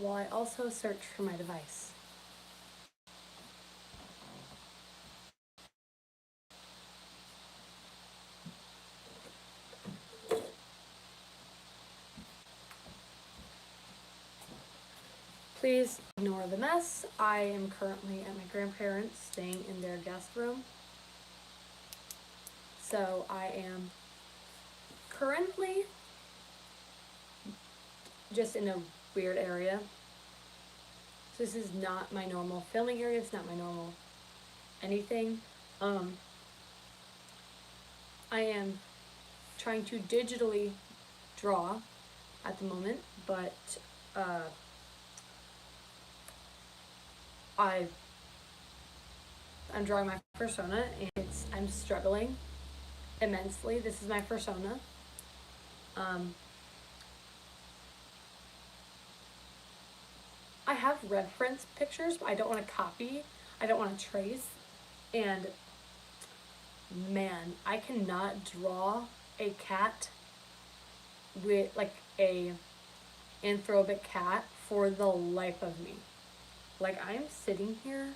while I also search for my device. Please ignore the mess. I am currently at my grandparents' staying in their guest room. So I am currently just in a weird area. So this is not my normal filming area. It's not my normal anything. I am trying to digitally draw at the moment, but I'm drawing my persona, and I'm struggling immensely. This is my persona. I have reference pictures, but I don't want to copy. I don't want to trace. And man, I cannot draw a cat with like a anthropic cat for the life of me. Like, I'm sitting here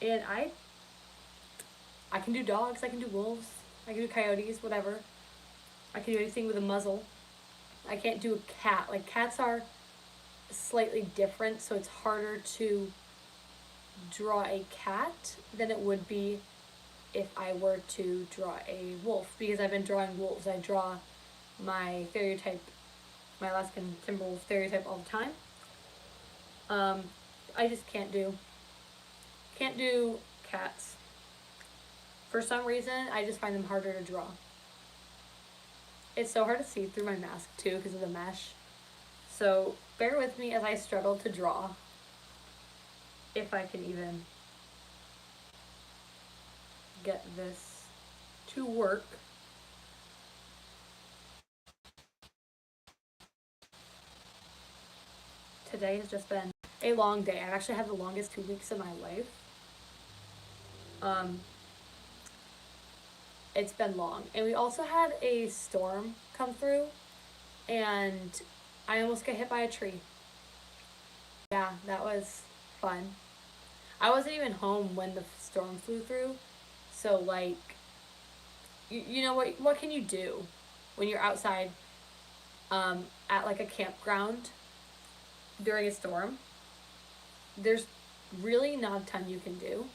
and I can do dogs, I can do wolves, I can do coyotes, whatever. I can do anything with a muzzle. I can't do a cat. Like, cats are slightly different, so it's harder to draw a cat than it would be if I were to draw a wolf, because I've been drawing wolves. I draw my stereotype, my Alaskan Timberwolf stereotype all the time. I just can't do cats. For some reason, I just find them harder to draw. It's so hard to see through my mask too because of the mesh. So bear with me as I struggle to draw, if I can even get this to work. Today has just been a long day. I've actually had the longest 2 weeks of my life. It's been long. And we also had a storm come through, and I almost got hit by a tree. Yeah, that was fun. I wasn't even home when the storm flew through, so like, you know what can you do when you're outside at like a campground during a storm? There's really not a ton you can do.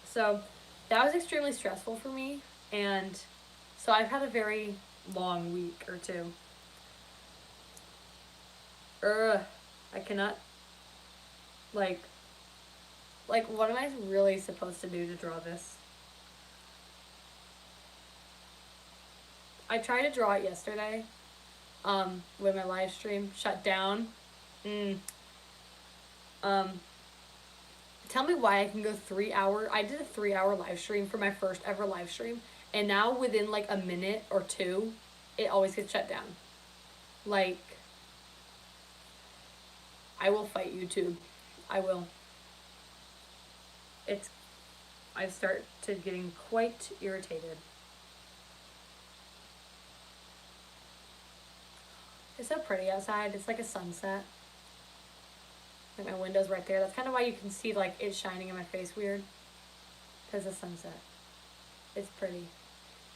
So that was extremely stressful for me, and so I've had a very long week or two. I cannot, like what am I really supposed to do to draw this? I tried to draw it yesterday when my live stream shut down. Tell me why I can go 3 hour. I did a 3 hour live stream for my first ever live stream, and now within like a minute or two, it always gets shut down. Like, I will fight YouTube. I will. I start to getting quite irritated. It's so pretty outside. It's like a sunset. Like, my window's right there. That's kind of why you can see like it shining in my face weird. Because of sunset. It's pretty.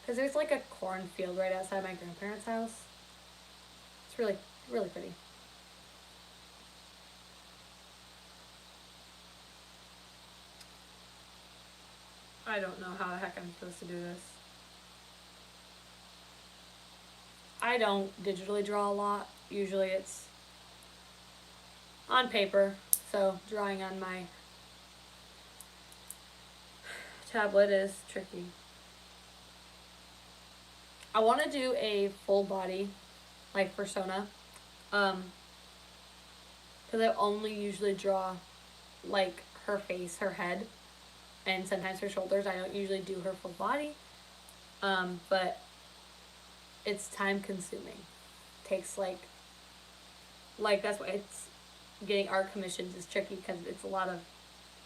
Because there's like a cornfield right outside my grandparents' house. It's really, really pretty. I don't know how the heck I'm supposed to do this. I don't digitally draw a lot. Usually it's on paper, so drawing on my tablet is tricky. I want to do a full body, like, persona, because I only usually draw like her face, her head, and sometimes her shoulders. I don't usually do her full body, but it's time consuming. Takes like that's why it's getting art commissions is tricky, because it's a lot of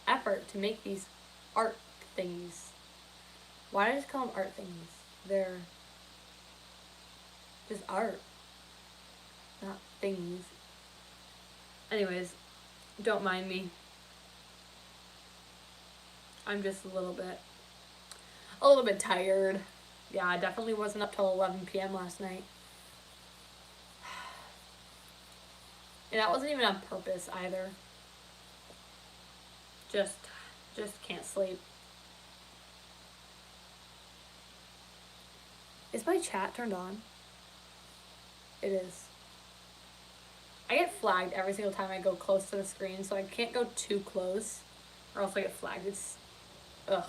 effort to make these art thingies. Why do I just call them art thingies? They're just art, not things. Anyways, don't mind me. I'm just a little bit tired. Yeah, I definitely wasn't up till 11 p.m. last night. And that wasn't even on purpose either. Just can't sleep. Is my chat turned on? It is. I get flagged every single time I go close to the screen, so I can't go too close or else I get flagged. It's, ugh.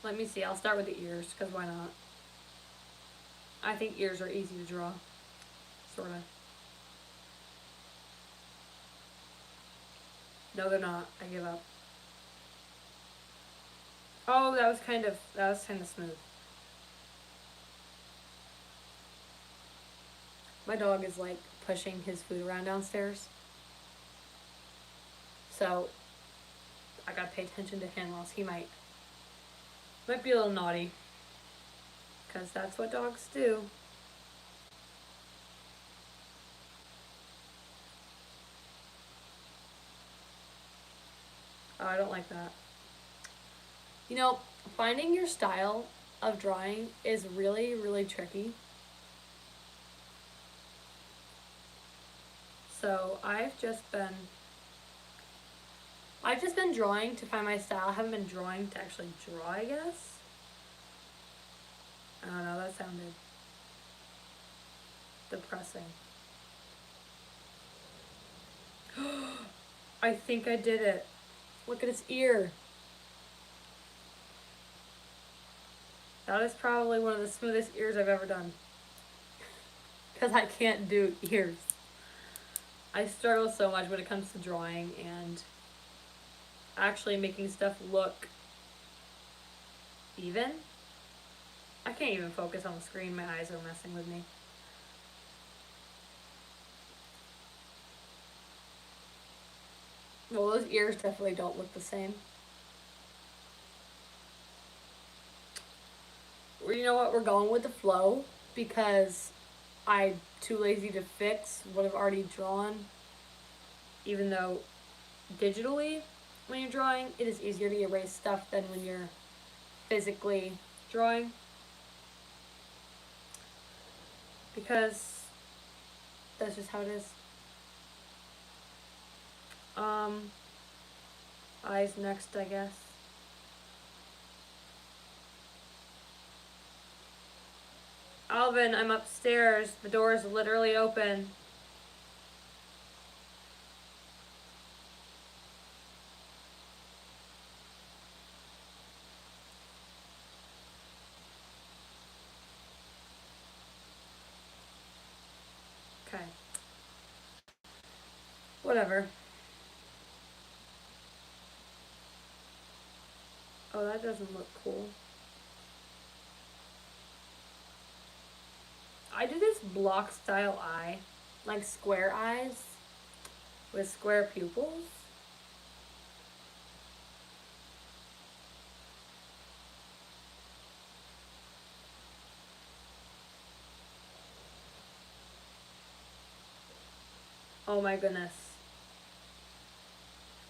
Let me see, I'll start with the ears, because why not? I think ears are easy to draw, sort of. No, they're not. I give up. Oh, that was kind of smooth. My dog is like pushing his food around downstairs. So I gotta pay attention to him, or else he might be a little naughty. Because that's what dogs do. Oh, I don't like that. You know, finding your style of drawing is really, really tricky. So I've just been drawing to find my style. I haven't been drawing to actually draw, I guess. I don't know, that sounded depressing. I think I did it. Look at its ear. That is probably one of the smoothest ears I've ever done. Because I can't do ears. I struggle so much when it comes to drawing and actually making stuff look even. I can't even focus on the screen. My eyes are messing with me. Well, those ears definitely don't look the same. You know what? We're going with the flow because I'm too lazy to fix what I've already drawn. Even though digitally, when you're drawing, it is easier to erase stuff than when you're physically drawing. Because that's just how it is. Eyes next, I guess. Alvin, I'm upstairs. The door is literally open. Okay. Whatever. Oh, that doesn't look cool. I do this block style eye, like square eyes with square pupils. Oh my goodness.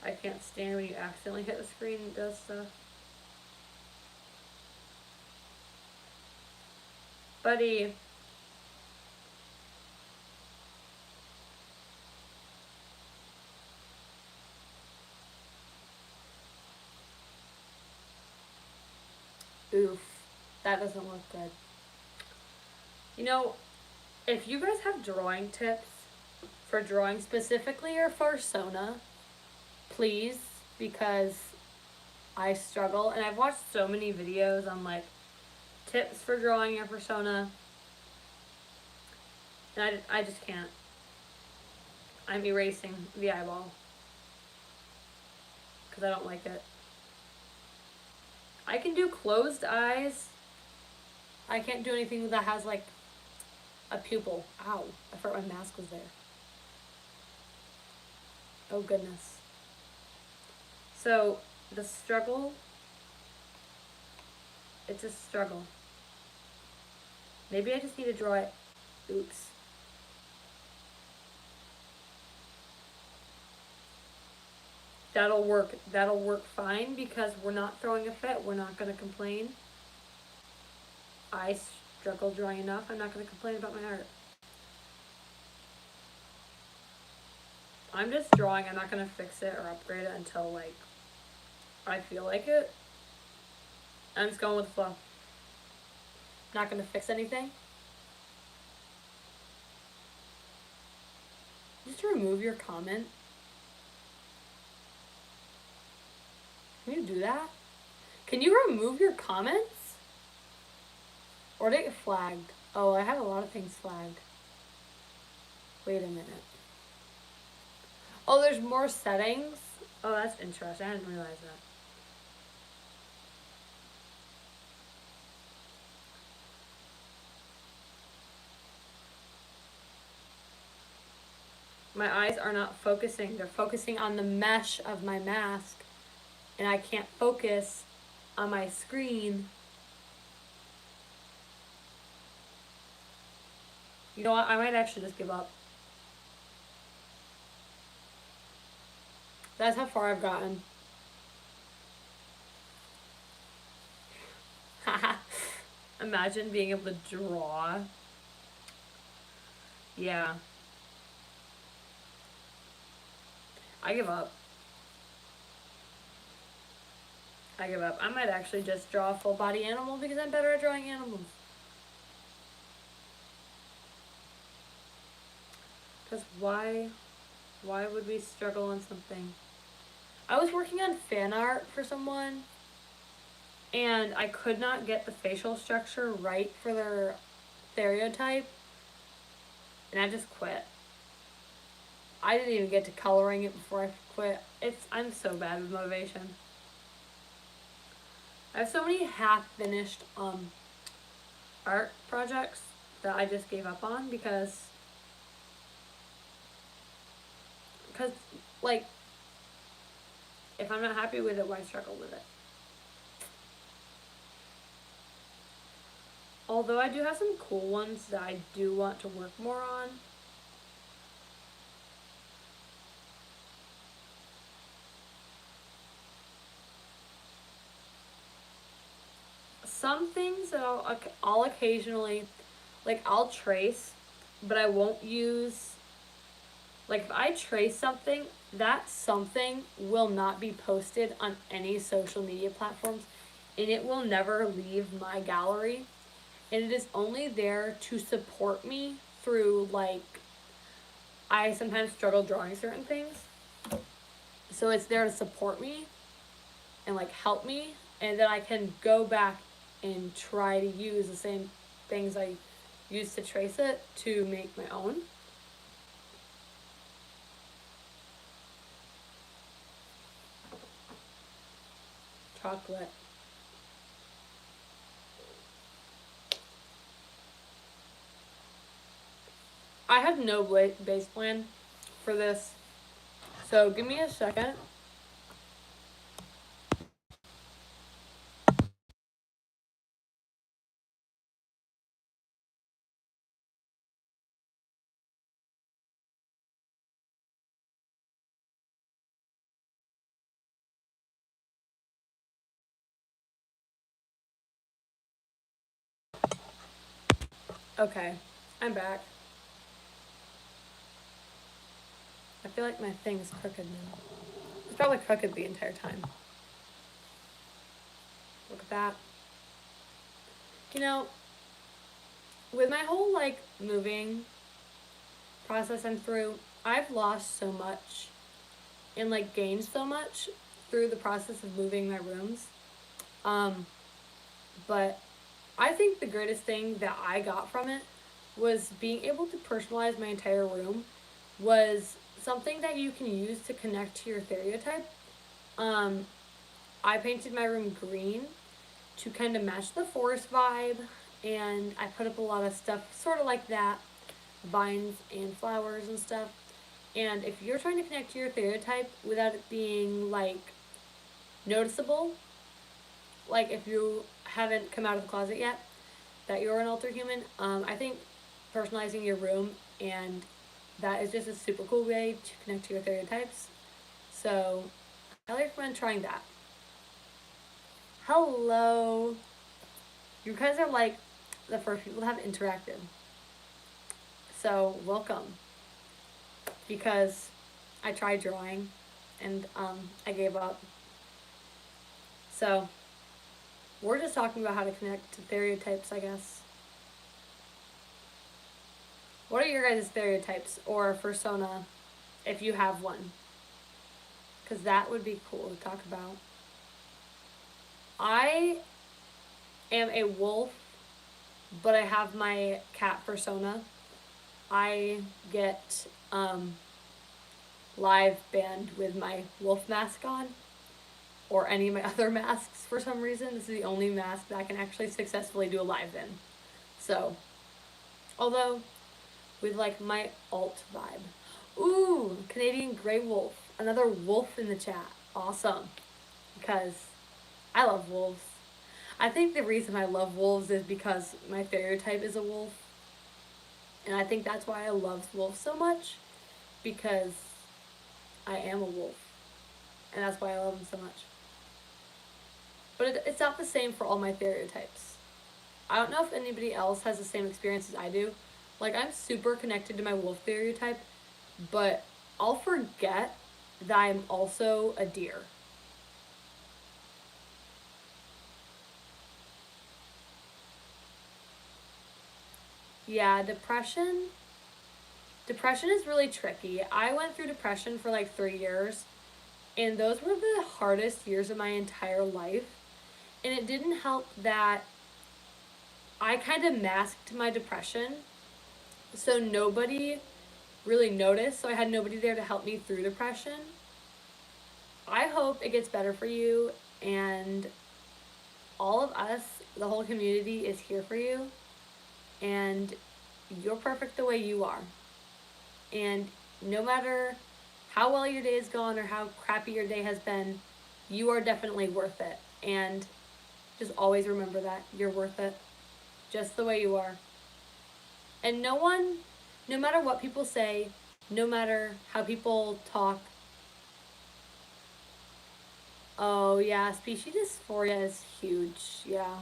I can't stand when you accidentally hit the screen and does stuff. Buddy. Oof. That doesn't look good. You know, if you guys have drawing tips for drawing specifically or for Sona, please, because I struggle and I've watched so many videos on like tips for drawing your persona and I just can't. I'm erasing the eyeball because I don't like it. I can do closed eyes. I can't do anything that has like a pupil. Ow, I forgot my mask was there. Oh goodness. So the struggle, it's a struggle. Maybe I just need to draw it Oops. That'll work fine because we're not throwing a fit. We're not going to complain. I struggle drawing enough. I'm not going to complain about my art. I'm just drawing. I'm not going to fix it or upgrade it until, like, I feel like it. I'm just going with the flow. Not going to fix anything. Just remove your comment. Can you do that? Can you remove your comments? Or did it get flagged? Oh, I have a lot of things flagged. Wait a minute. Oh, there's more settings? Oh, that's interesting. I didn't realize that. My eyes are not focusing. They're focusing on the mesh of my mask. And I can't focus on my screen. You know what? I might actually just give up. That's how far I've gotten. Imagine being able to draw. Yeah. I give up. I give up. I might actually just draw a full body animal because I'm better at drawing animals. Because why would we struggle on something? I was working on fan art for someone and I could not get the facial structure right for their stereotype and I just quit. I didn't even get to coloring it before I quit. I'm so bad with motivation. I have so many half-finished art projects that I just gave up on because like, if I'm not happy with it, why struggle with it? Although I do have some cool ones that I do want to work more on. Some things that I'll occasionally, like, I'll trace, but I won't use, like, if I trace something, that something will not be posted on any social media platforms, and it will never leave my gallery, and it is only there to support me through, like, I sometimes struggle drawing certain things, so it's there to support me and, like, help me, and then I can go back and try to use the same things I used to trace it to make my own. Chocolate. I have no base plan for this, so give me a second. Okay, I'm back. I feel like my thing's crooked now. It's probably crooked the entire time. Look at that. You know, with my whole, like, moving process I'm through, I've lost so much and, like, gained so much through the process of moving my rooms. But I think the greatest thing that I got from it was being able to personalize my entire room was something that you can use to connect to your stereotype. I painted my room green to kind of match the forest vibe, and I put up a lot of stuff sort of like that, vines and flowers and stuff. And if you're trying to connect to your stereotype without it being, like, noticeable, like if you haven't come out of the closet yet that you're an alterhuman, I think personalizing your room, and that is just a super cool way to connect to your stereotypes. So I recommend trying that. Hello. You guys are like the first people to have interacted. So welcome. Because I tried drawing and I gave up. So we're just talking about how to connect to stereotypes, I guess. What are your guys' stereotypes or persona if you have one? Because that would be cool to talk about. I am a wolf, but I have my cat persona. I get live band with my wolf mask on, or any of my other masks for some reason. This is the only mask that I can actually successfully do a live in. So, although with like my alt vibe. Ooh, Canadian Grey Wolf. Another wolf in the chat. Awesome. Because I love wolves. I think the reason I love wolves is because my stereotype is a wolf. And I think that's why I love wolves so much. Because I am a wolf. And that's why I love them so much. But it's not the same for all my stereotypes. I don't know if anybody else has the same experience as I do. Like, I'm super connected to my wolf stereotype, but I'll forget that I'm also a deer. Yeah, depression is really tricky. I went through depression for like 3 years, and those were the hardest years of my entire life. And it didn't help that I kind of masked my depression, so nobody really noticed, so I had nobody there to help me through depression. I hope it gets better for you, and all of us, the whole community, is here for you, and you're perfect the way you are. And no matter how well your day has gone or how crappy your day has been, you are definitely worth it. And just always remember that you're worth it, just the way you are. And no matter what people say, no matter how people talk. Oh yeah, species dysphoria is huge. Yeah.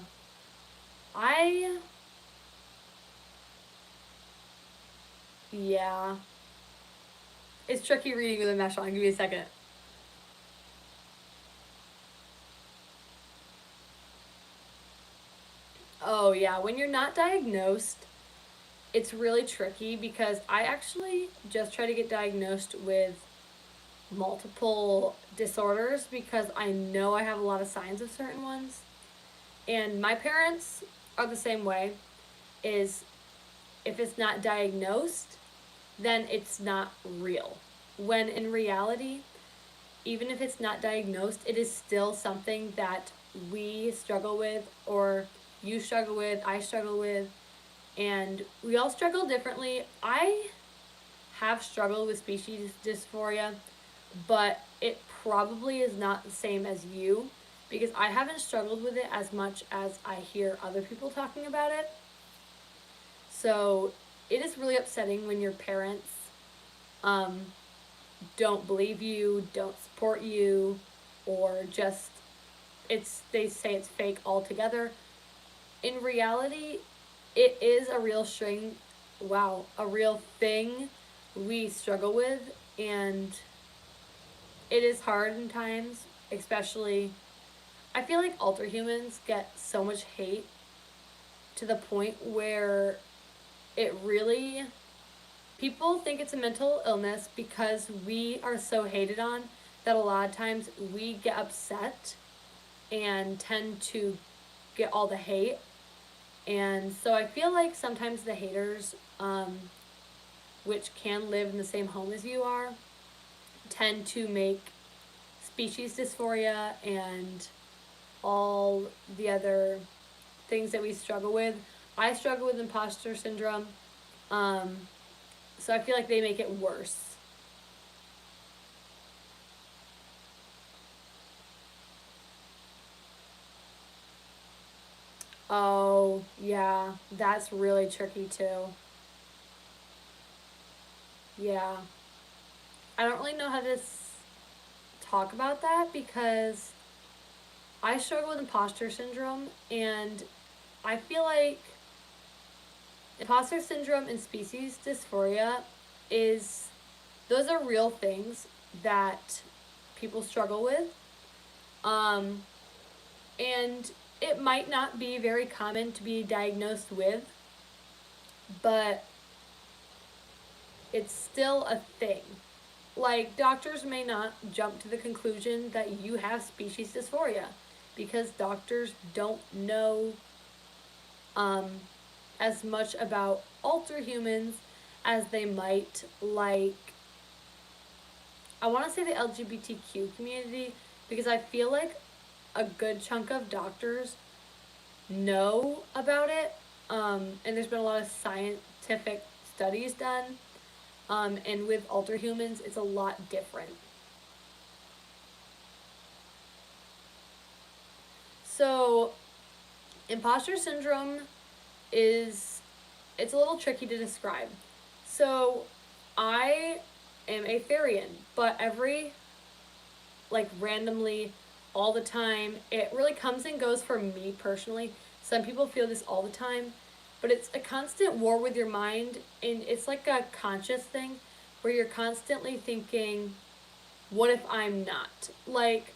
Yeah. It's tricky reading with a mesh on. Give me a second. Oh yeah, when you're not diagnosed, it's really tricky because I actually just try to get diagnosed with multiple disorders because I know I have a lot of signs of certain ones. And my parents are the same way, is if it's not diagnosed, then it's not real. When in reality, even if it's not diagnosed, it is still something that we struggle with, or you struggle with, I struggle with, and we all struggle differently. I have struggled with species dysphoria, but it probably is not the same as you because I haven't struggled with it as much as I hear other people talking about it. So it is really upsetting when your parents don't believe you, don't support you, or just they say it's fake altogether. In reality, it is a real a real thing we struggle with, and it is hard in times, especially I feel like alterhumans get so much hate to the point where it really people think it's a mental illness because we are so hated on that a lot of times we get upset and tend to get all the hate. And so I feel like sometimes the haters, which can live in the same home as you are, tend to make species dysphoria and all the other things that we struggle with. I struggle with imposter syndrome, so I feel like they make it worse. Oh, yeah, that's really tricky too. Yeah. I don't really know how to talk about that because I struggle with imposter syndrome, and I feel like imposter syndrome and species dysphoria is those are real things that people struggle with. Um, and it might not be very common to be diagnosed with, but it's still a thing. Like, doctors may not jump to the conclusion that you have species dysphoria because doctors don't know um, as much about alterhumans as they might, like, I want to say the LGBTQ community, because I feel like a good chunk of doctors know about it, and there's been a lot of scientific studies done, and with alterhumans, it's a lot different. So, imposter syndrome is it's a little tricky to describe. So, I am a Therian, but every like randomly all the time, it really comes and goes for me personally. Some people feel this all the time, but it's a constant war with your mind, and it's like a conscious thing where you're constantly thinking, what if I'm not? Like,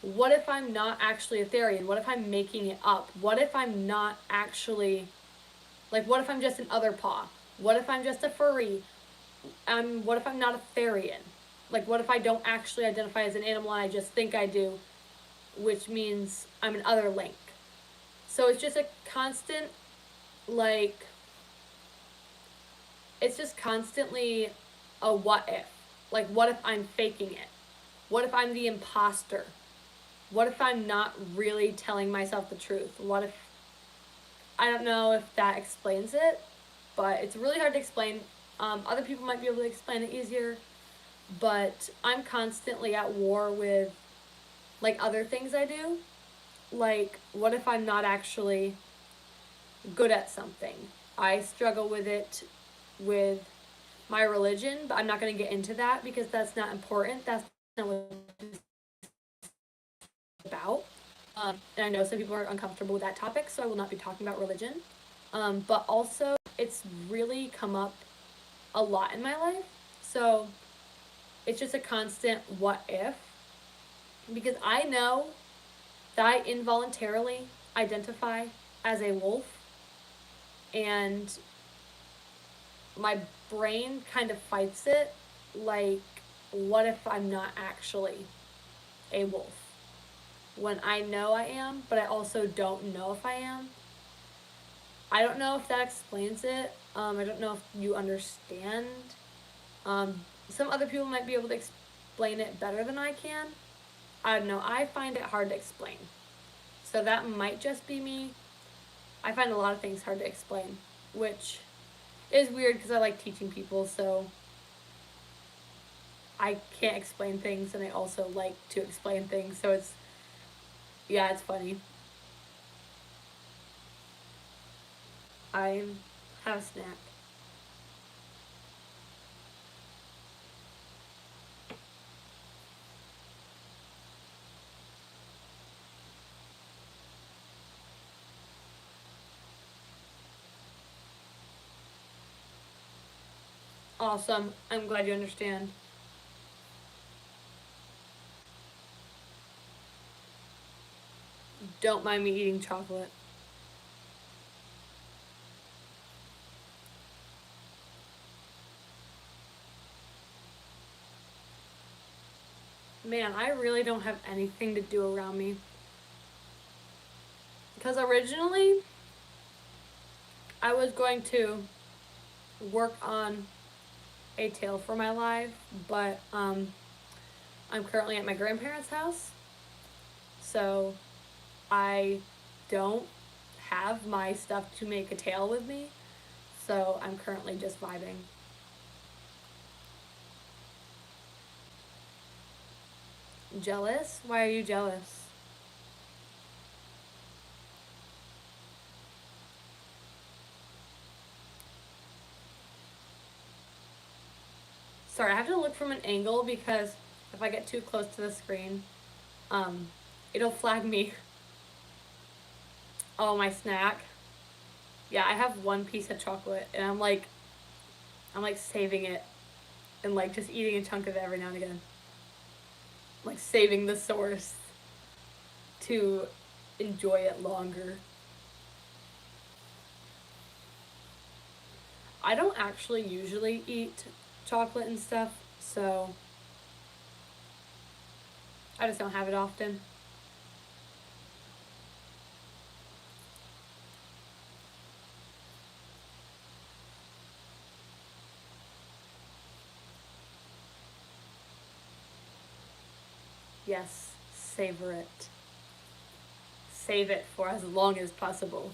what if I'm not actually a Therian? What if I'm making it up? What if I'm not actually, like, what if I'm just an other paw? What if I'm just a furry? What if I'm not a Therian? Like, what if I don't actually identify as an animal and I just think I do, which means I'm an other link? So it's just a constant, like, it's just constantly a what if. Like, what if I'm faking it? What if I'm the imposter? What if I'm not really telling myself the truth? What if, I don't know if that explains it, but it's really hard to explain. Other people might be able to explain it easier, but I'm constantly at war with like other things I do. Like, what if I'm not actually good at something? I struggle with it with my religion, but I'm not going to get into that because that's not important. That's not what it's about. And I know some people are uncomfortable with that topic, so I will not be talking about religion. But also, it's really come up a lot in my life. So it's just a constant what if. Because I know that I involuntarily identify as a wolf, and my brain kind of fights it. Like, what if I'm not actually a wolf? When I know I am, but I also don't know if I am. I don't know if that explains it. I don't know if you understand. Some other people might be able to explain it better than I can. I don't know. I find it hard to explain. So that might just be me. I find a lot of things hard to explain, which is weird because I like teaching people, so I can't explain things and I also like to explain things. So yeah, it's funny. I have a snack. Awesome. I'm glad you understand. Don't mind me eating chocolate. Man, I really don't have anything to do around me. Because originally, I was going to work on a tale for my life, but I'm currently at my grandparents' house, so I don't have my stuff to make a tale with me, so I'm currently just vibing. Jealous? Why are you jealous? Sorry, I have to look from an angle because if I get too close to the screen, it'll flag me. Oh, my snack. Yeah, I have one piece of chocolate and I'm like saving it and like just eating a chunk of it every now and again. Like saving the source to enjoy it longer. I don't actually usually eat chocolate and stuff, so I just don't have it often. Yes, savor it. Save it for as long as possible.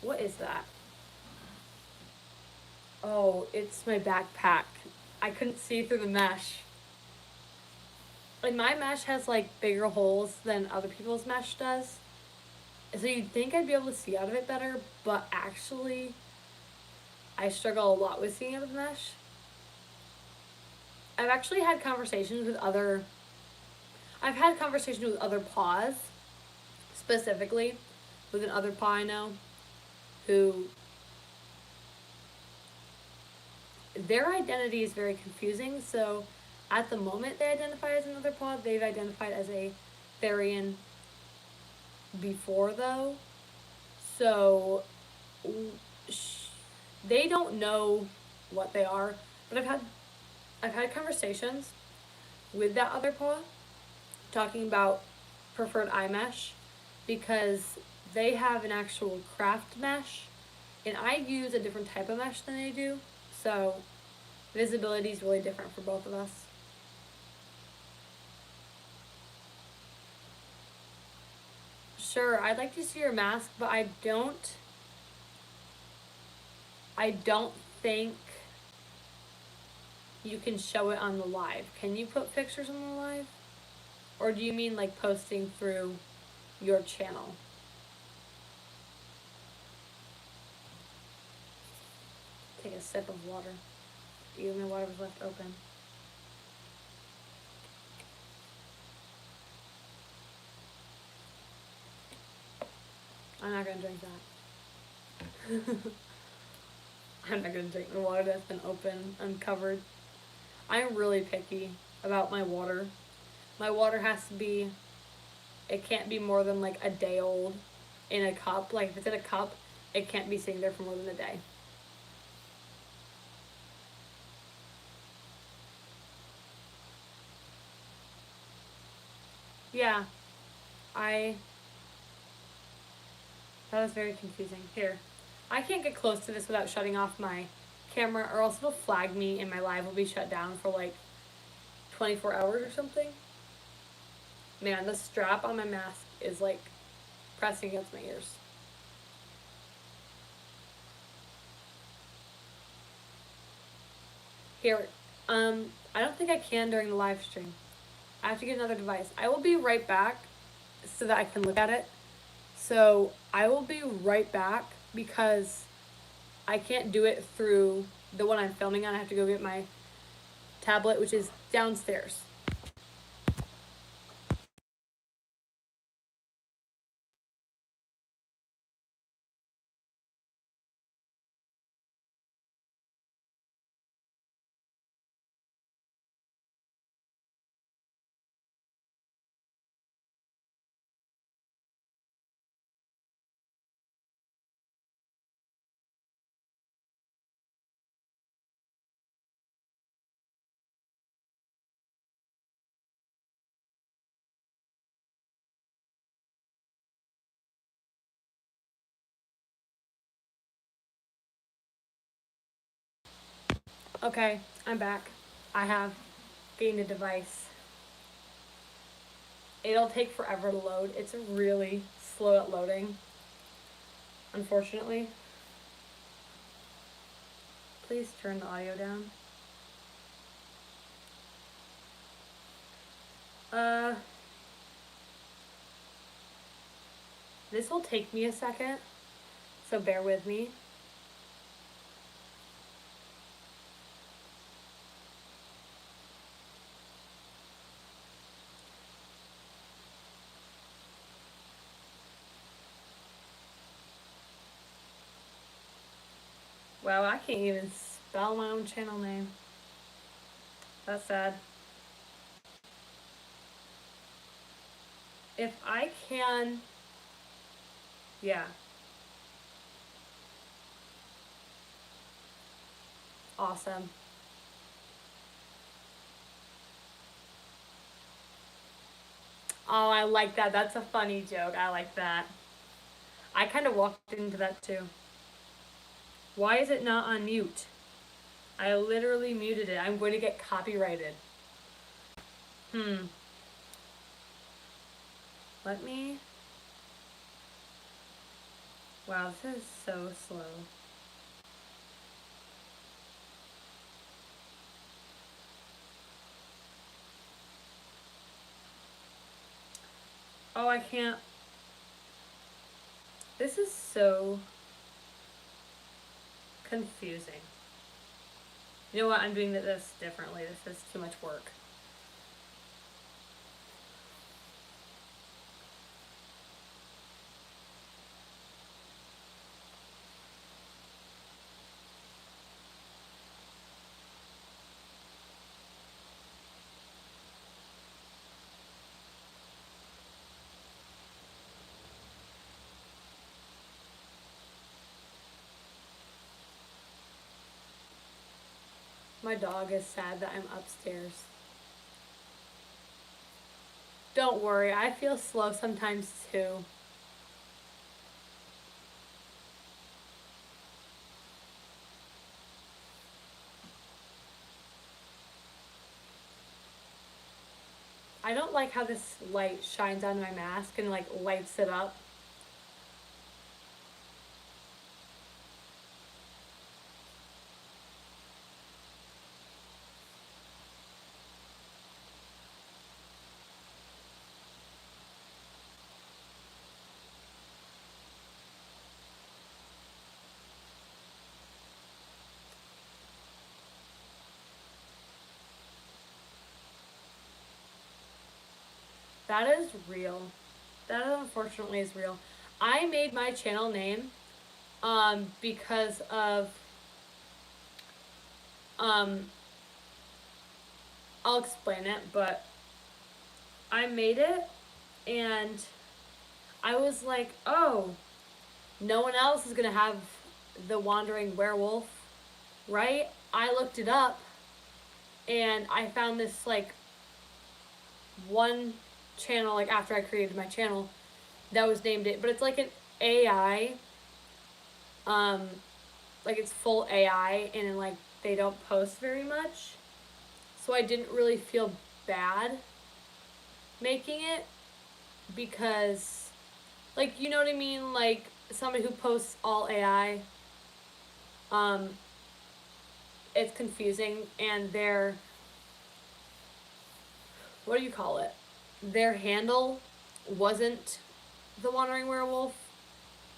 What is that? Oh, it's my backpack. I couldn't see through the mesh. Like my mesh has like bigger holes than other people's mesh does. So you'd think I'd be able to see out of it better, but actually I struggle a lot with seeing out of the mesh. I've actually had conversations with other I've had conversations with other paws, specifically with another paw I know, who their identity is very confusing. So at the moment they identify as another paw, they've identified as a Therian before though. So they don't know what they are, but I've had conversations with that other paw talking about preferred eye mesh because they have an actual craft mesh and I use a different type of mesh than they do. So visibility is really different for both of us. Sure, I'd like to see your mask, but I don't think you can show it on the live. Can you put pictures on the live? Or do you mean like posting through your channel? Take a sip of water. Even my water was left open. I'm not gonna drink that. I'm not gonna drink the water that's been open, uncovered. I'm really picky about my water. My water has to be, it can't be more than like a day old in a cup. Like if it's in a cup, it can't be sitting there for more than a day. Yeah, I, that was very confusing. Here, I can't get close to this without shutting off my camera or else it'll flag me and my live will be shut down for like 24 hours or something. Man, the strap on my mask is like pressing against my ears. Here, I don't think I can during the live stream. I have to get another device. I will be right back so that I can look at it. So I will be right back because I can't do it through the one I'm filming on. I have to go get my tablet, which is downstairs. Okay, I'm back. I have gained a device. It'll take forever to load. It's really slow at loading, unfortunately. Please turn the audio down. Uh, this will take me a second, so bear with me. Wow, I can't even spell my own channel name. That's sad. If I can, yeah. Awesome. Oh, I like that. That's a funny joke. I like that. I kind of walked into that too. Why is it not on mute? I literally muted it. I'm going to get copyrighted. Let me... Wow, this is so slow. Oh, I can't... This is so confusing. You know what? I'm doing this differently. This is too much work. My dog is sad that I'm upstairs. Don't worry, I feel slow sometimes too. I don't like how this light shines on my mask and like lights it up. That is real. That unfortunately is real. I made my channel name because of I'll explain it, but I made it and I was like, oh, no one else is gonna have the Wandering Werewolf, right? I looked it up and I found this like one channel like after I created my channel that was named it, but it's like an AI, like it's full AI and like they don't post very much, so I didn't really feel bad making it because, like, you know what I mean, like somebody who posts all AI, it's confusing and their, what do you call it, their handle wasn't the Wandering Werewolf.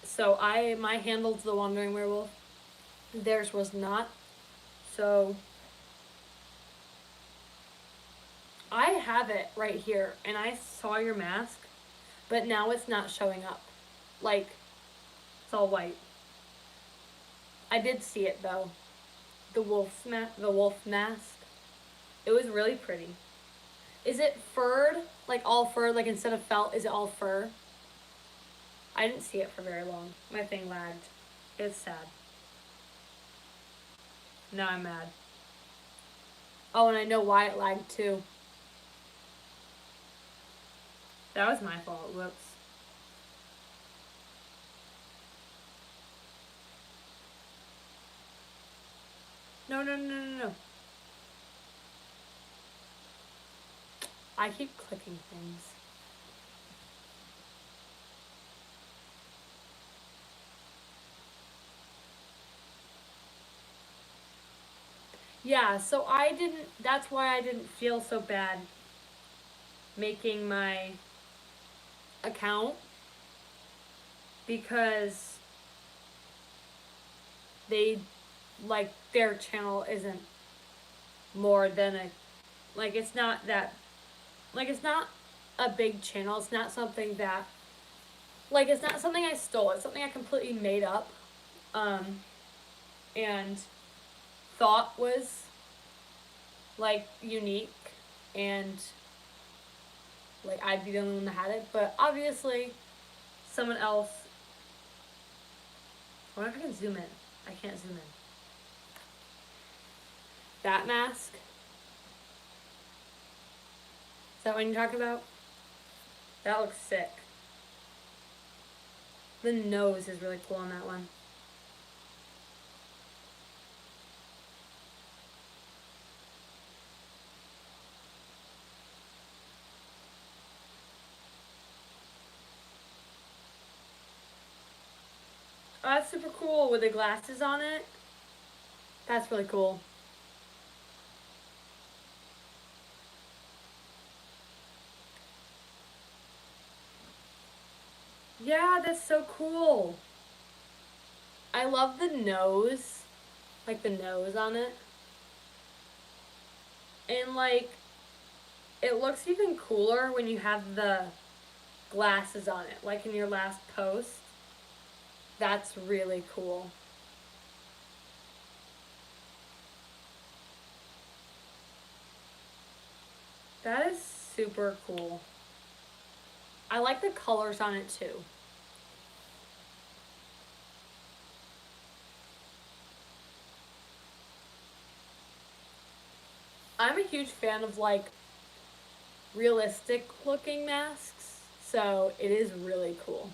So my handle's the Wandering Werewolf. Theirs was not. So I have it right here and I saw your mask, but now it's not showing up. Like, it's all white. I did see it though. The wolf mask. It was really pretty. Is it furred? Like all fur, like instead of felt, is it all fur? I didn't see it for very long. My thing lagged. It's sad. Now I'm mad. Oh, and I know why it lagged too. That was my fault. Whoops. No, no, no, no, no. I keep clicking things. Yeah, so that's why I didn't feel so bad making my account, because they, like, their channel isn't more than it's not that, like, it's not a big channel. It's not something that, like, it's not something I stole. It's something I completely made up. and thought was like unique, and like I'd be the only one that had it, but obviously someone else. I wonder if I can zoom in. I can't zoom in. That mask. Is that what you're talking about? That looks sick. The nose is really cool on that one. Oh, that's super cool with the glasses on it. That's really cool. Yeah, that's so cool. I love the nose, like the nose on it. And like, it looks even cooler when you have the glasses on it, like in your last post. That's really cool. That is super cool. I like the colors on it too. I'm a huge fan of like realistic looking masks, so it is really cool.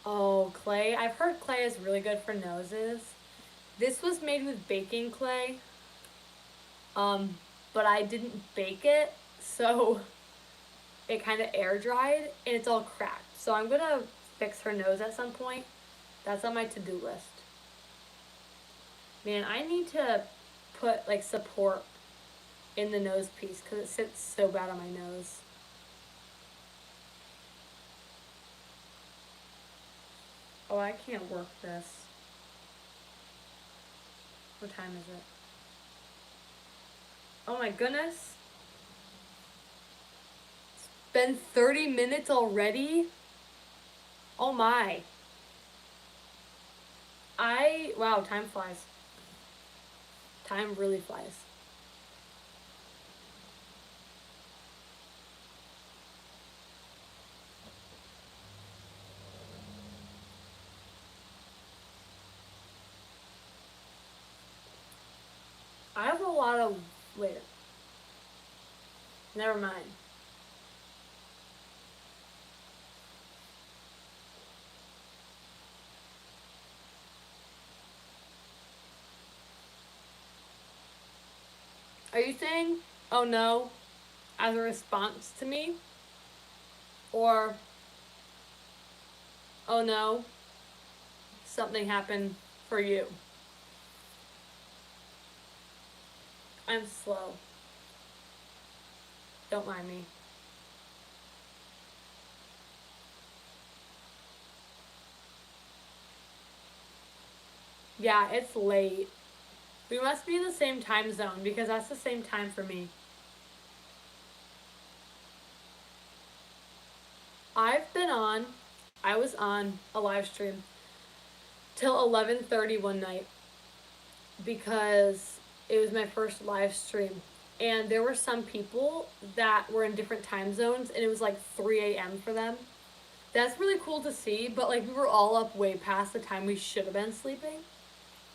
Oh, clay. I've heard clay is really good for noses. This was made with baking clay, um, but I didn't bake it, so it kind of air dried and it's all cracked. So I'm gonna fix her nose at some point. That's on my to-do list. Man, I need to put like support in the nose piece because it sits so bad on my nose. Oh, I can't work this. What time is it? Oh my goodness. It's been 30 minutes already? Oh my. Wow, time flies. Time really flies. I have a lot of, wait, never mind. Are you saying, oh no, as a response to me? Or, oh no, something happened for you? I'm slow. Don't mind me. Yeah, it's late. We must be in the same time zone because that's the same time for me. I've been on, I was on a live stream till 11:30 one night because it was my first live stream. And there were some people that were in different time zones and it was like 3 a.m. for them. That's really cool to see, but like we were all up way past the time we should have been sleeping.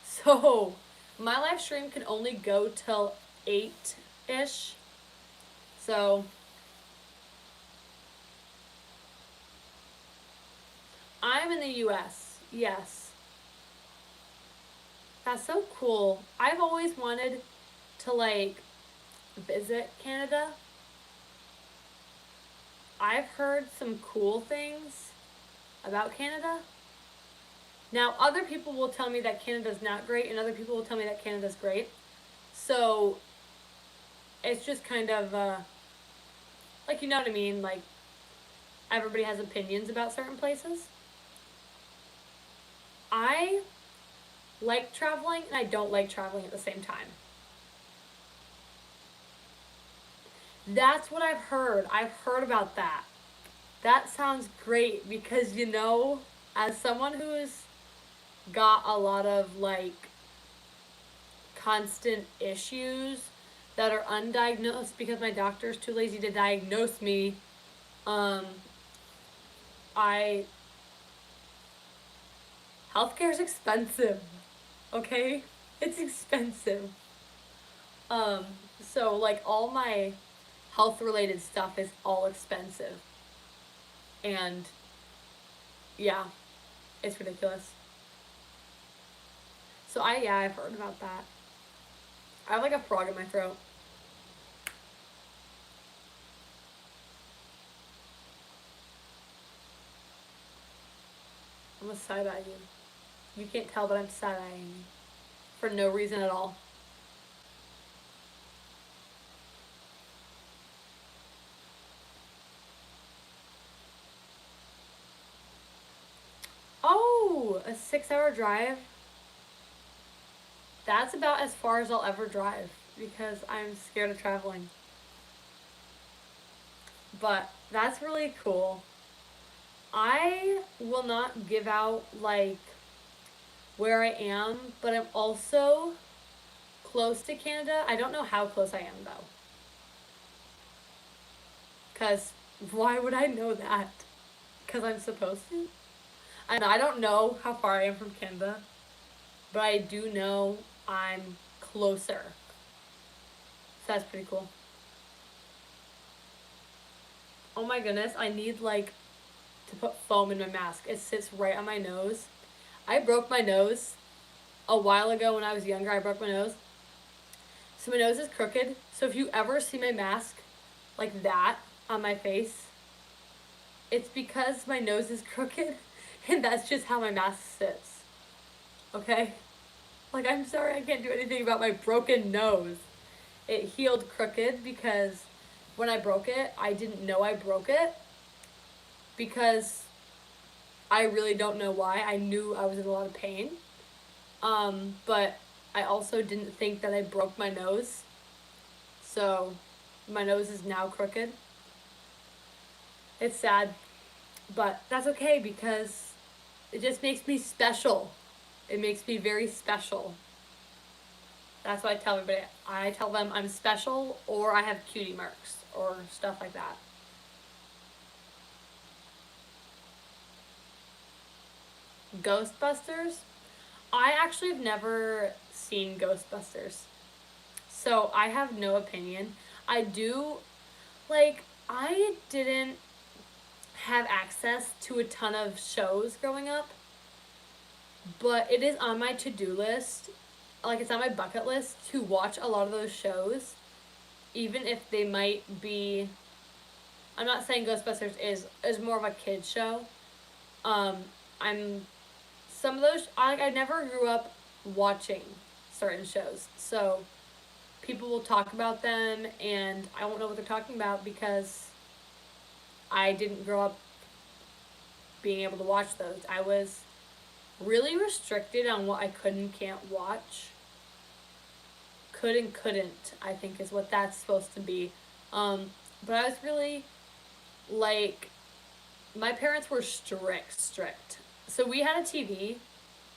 So my live stream can only go till 8-ish. So I'm in the US. Yes. That's so cool. I've always wanted to like visit Canada. I've heard some cool things about Canada. Now, other people will tell me that Canada's not great, and other people will tell me that Canada's great. So, it's just kind of, like, you know what I mean? Like, everybody has opinions about certain places. I like traveling, and I don't like traveling at the same time. That's what I've heard. I've heard about that. That sounds great because, you know, as someone who's got a lot of like constant issues that are undiagnosed because my doctor's too lazy to diagnose me, um, I healthcare is expensive. Okay, it's expensive. Um, so like all my health related stuff is all expensive, and yeah, it's ridiculous. So I've heard about that. I have like a frog in my throat. I'm gonna side eye you. You can't tell, but I'm side eyeing you for no reason at all. Oh, a 6 hour drive? That's about as far as I'll ever drive because I'm scared of traveling. But that's really cool. I will not give out like where I am, but I'm also close to Canada. I don't know how close I am though. Because why would I know that? Because I'm supposed to? I don't know how far I am from Canada, but I do know I'm closer. So that's pretty cool. Oh my goodness, I need like to put foam in my mask. It sits right on my nose. I broke my nose a while ago when I was younger. I broke my nose. So my nose is crooked. So if you ever see my mask like that on my face, it's because my nose is crooked and that's just how my mask sits. Okay? Like, I'm sorry I can't do anything about my broken nose. It healed crooked because when I broke it, I didn't know I broke it because I really don't know why. I knew I was in a lot of pain. But I also didn't think that I broke my nose. So my nose is now crooked. It's sad, but that's okay because it just makes me special. It makes me very special. That's what I tell everybody. I tell them I'm special or I have cutie marks or stuff like that. Ghostbusters? I actually have never seen Ghostbusters. So I have no opinion. I do, like, I didn't have access to a ton of shows growing up, but it is on my to-do list. Like, it's on my bucket list to watch a lot of those shows, even if they might be. I'm not saying Ghostbusters is more of a kid show. Um, I'm some of those. I never grew up watching certain shows, so people will talk about them, and I won't know what they're talking about because I didn't grow up being able to watch those. I was really restricted on what I could and can't watch. Could and couldn't, I think, is what that's supposed to be. But I was really like, my parents were strict. So we had a TV,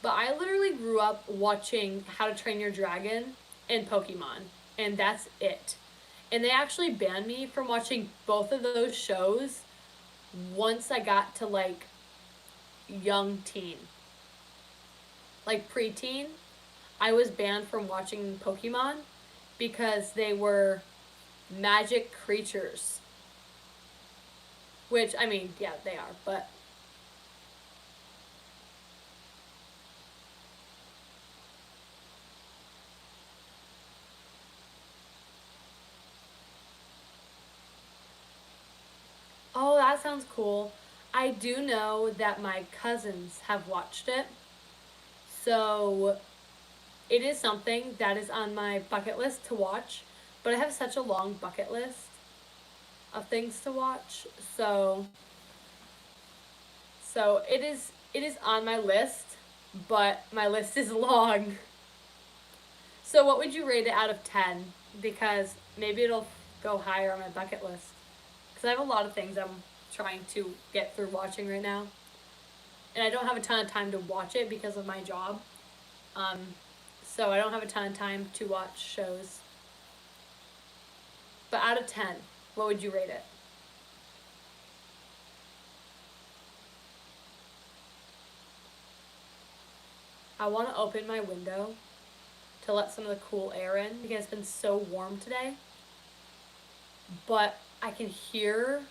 but I literally grew up watching How to Train Your Dragon and Pokemon, and that's it. And they actually banned me from watching both of those shows once I got to like young teen. Like preteen, I was banned from watching Pokemon because they were magic creatures. Which, I mean, yeah, they are, but. Oh, that sounds cool. I do know that my cousins have watched it. So it is something that is on my bucket list to watch. But I have such a long bucket list of things to watch. So it is on my list, but my list is long. So what would you rate it out of 10? Because maybe it'll go higher on my bucket list. Because I have a lot of things I'm trying to get through watching right now. and I don't have a ton of time to watch it because of my job. Um, so I don't have a ton of time to watch shows. But out of 10, what would you rate it? I want to open my window to let some of the cool air in because it's been so warm today. But I can hear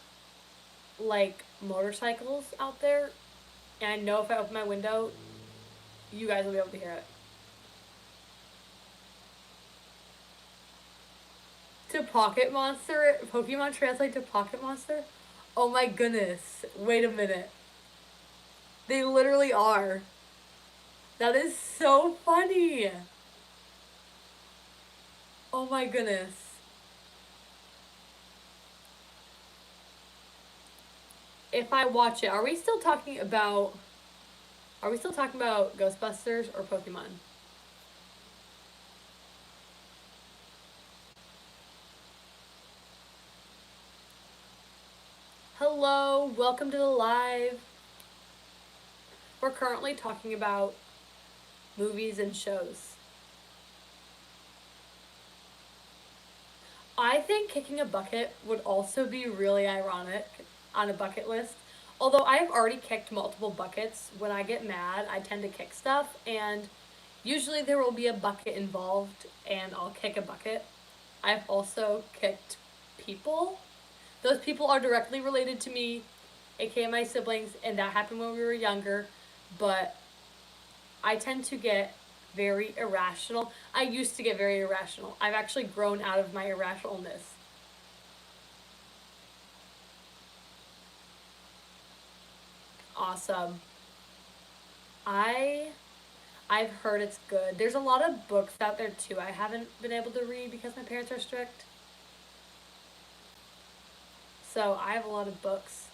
like motorcycles out there, and I know if I open my window, you guys will be able to hear it. To Pocket Monster, Pokemon translate to Pocket Monster? Oh my goodness. Wait a minute. They literally are. That is so funny. Oh my goodness. If I watch it, are we still talking about Ghostbusters or Pokemon? Hello, welcome to the live. We're currently talking about movies and shows. I think kicking a bucket would also be really ironic on a bucket list. Although I have already kicked multiple buckets, when I get mad, I tend to kick stuff, and usually there will be a bucket involved, and I'll kick a bucket. I've also kicked people. Those people are directly related to me, aka my siblings, and that happened when we were younger, but I tend to get very irrational. I used to get very irrational. I've actually grown out of my irrationalness. Awesome. I I've heard it's good. There's a lot of books out there too. I haven't been able to read because my parents are strict. So I have a lot of books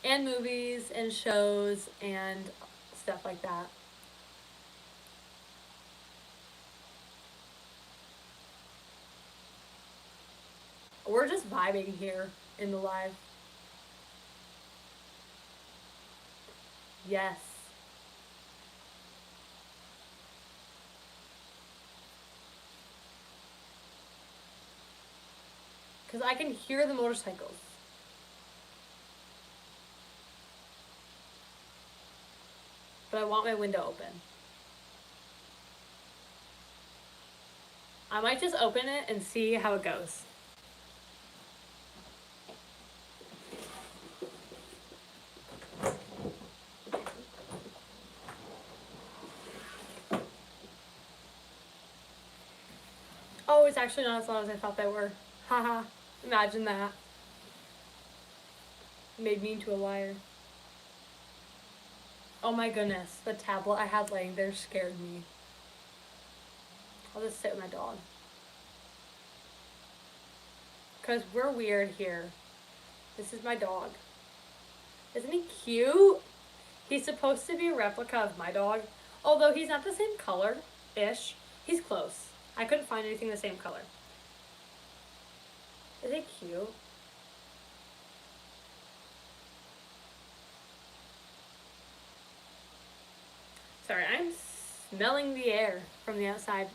and movies and shows and stuff like that. We're just vibing here in the live. Yes. Because I can hear the motorcycles. But I want my window open. I might just open it and see how it goes. Oh, it's actually not as loud as I thought they were. Haha. Imagine that. Made me into a liar. Oh my goodness. The tablet I had laying there scared me. I'll just sit with my dog. Because we're weird here. This is my dog. Isn't he cute? He's supposed to be a replica of my dog. Although he's not the same color-ish. He's close. I couldn't find anything the same color. Is it cute? Sorry, I'm smelling the air from the outside.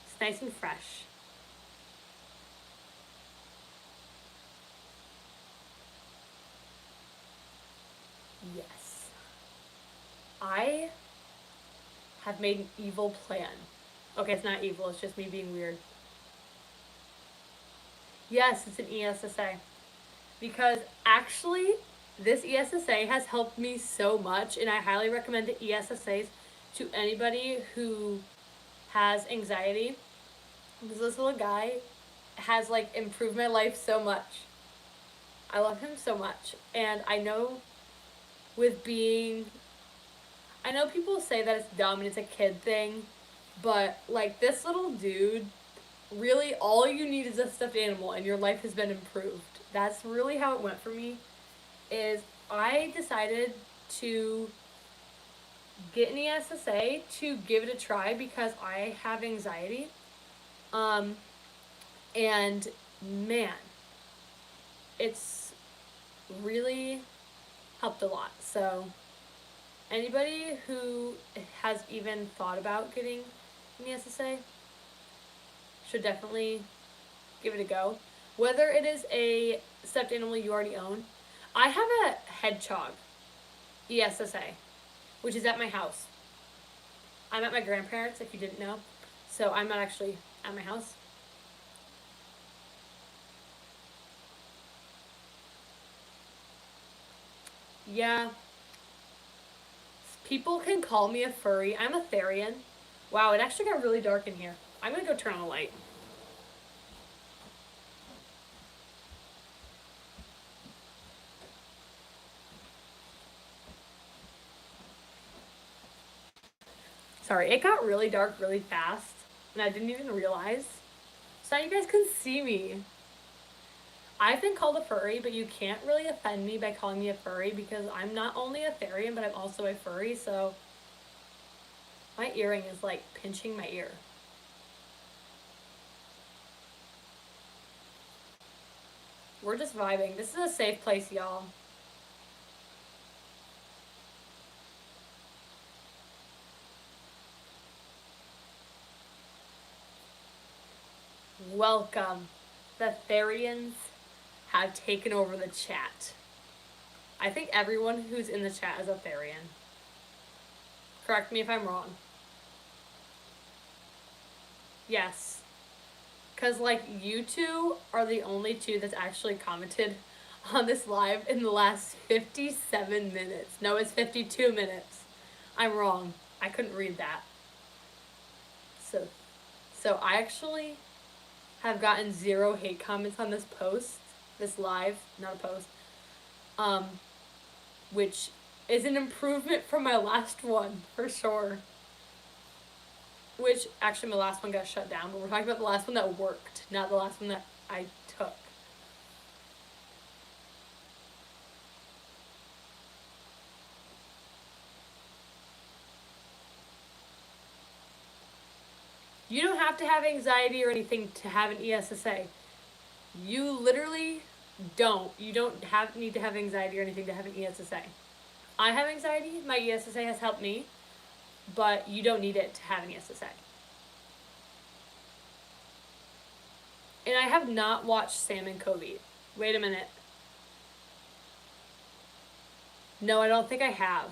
It's nice and fresh. Yes. I have made an evil plan. Okay, it's not evil, it's just me being weird. Yes, it's an ESSA. Because actually, this ESSA has helped me so much, and I highly recommend the ESSAs to anybody who has anxiety. Because this little guy has like improved my life so much. I love him so much. And I know with being I know people say that it's dumb and it's a kid thing, but like this little dude, really all you need is a stuffed animal and your life has been improved. That's really how it went for me. Is I decided to get an ESSA to give it a try because I have anxiety. Um, and man, it's really helped a lot. So Anybody who has even thought about getting an ESSA should definitely give it a go. Whether it is a stuffed animal you already own. I have a hedgehog ESSA, which is at my house. I'm at my grandparents', if you didn't know. So I'm not actually at my house. Yeah. People can call me a furry. I'm a Therian. Wow, it actually got really dark in here. I'm gonna go turn on the light. Sorry, it got really dark really fast, and I didn't even realize. So now you guys can see me. I've been called a furry, but you can't really offend me by calling me a furry because I'm not only a Therian, but I'm also a furry, so my earring is like pinching my ear. We're just vibing. This is a safe place, y'all. Welcome. The Therians have taken over the chat. I think everyone who's in the chat is a Therian. Correct me if I'm wrong. Yes. Because, like, you two are the only two that's actually commented on this live in the last 57 minutes. No, it's 52 minutes. I'm wrong. I couldn't read that. So I actually have gotten 0 hate comments on this post, this live, not a post, which is an improvement from my last one, for sure. Which, actually, my last one got shut down, but we're talking about the last one that worked, not the last one that I took. You don't have to have anxiety or anything to have an ESSA. You literally don't. You don't need to have anxiety or anything to have an ESSA. I have anxiety. My ESSA has helped me, but you don't need it to have an ESSA. And I have not watched Sam and Kobe. Wait a minute. No, I don't think I have.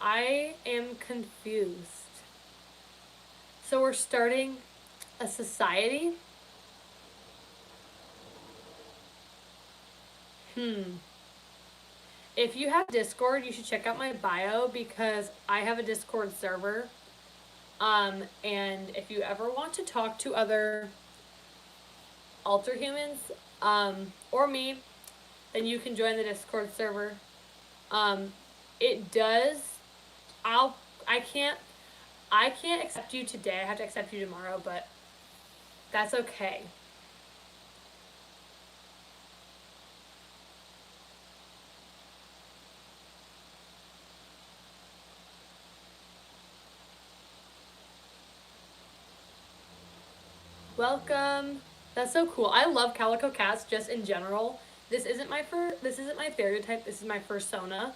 I am confused. So we're starting a society? If you have Discord, you should check out my bio because I have a Discord server. And if you ever want to talk to other alterhumans, or me, then you can join the Discord server. It does. I can't accept you today. I have to accept you tomorrow, but that's okay. Welcome. That's so cool. I love calico cats just in general. This isn't my stereotype. This is my fursona.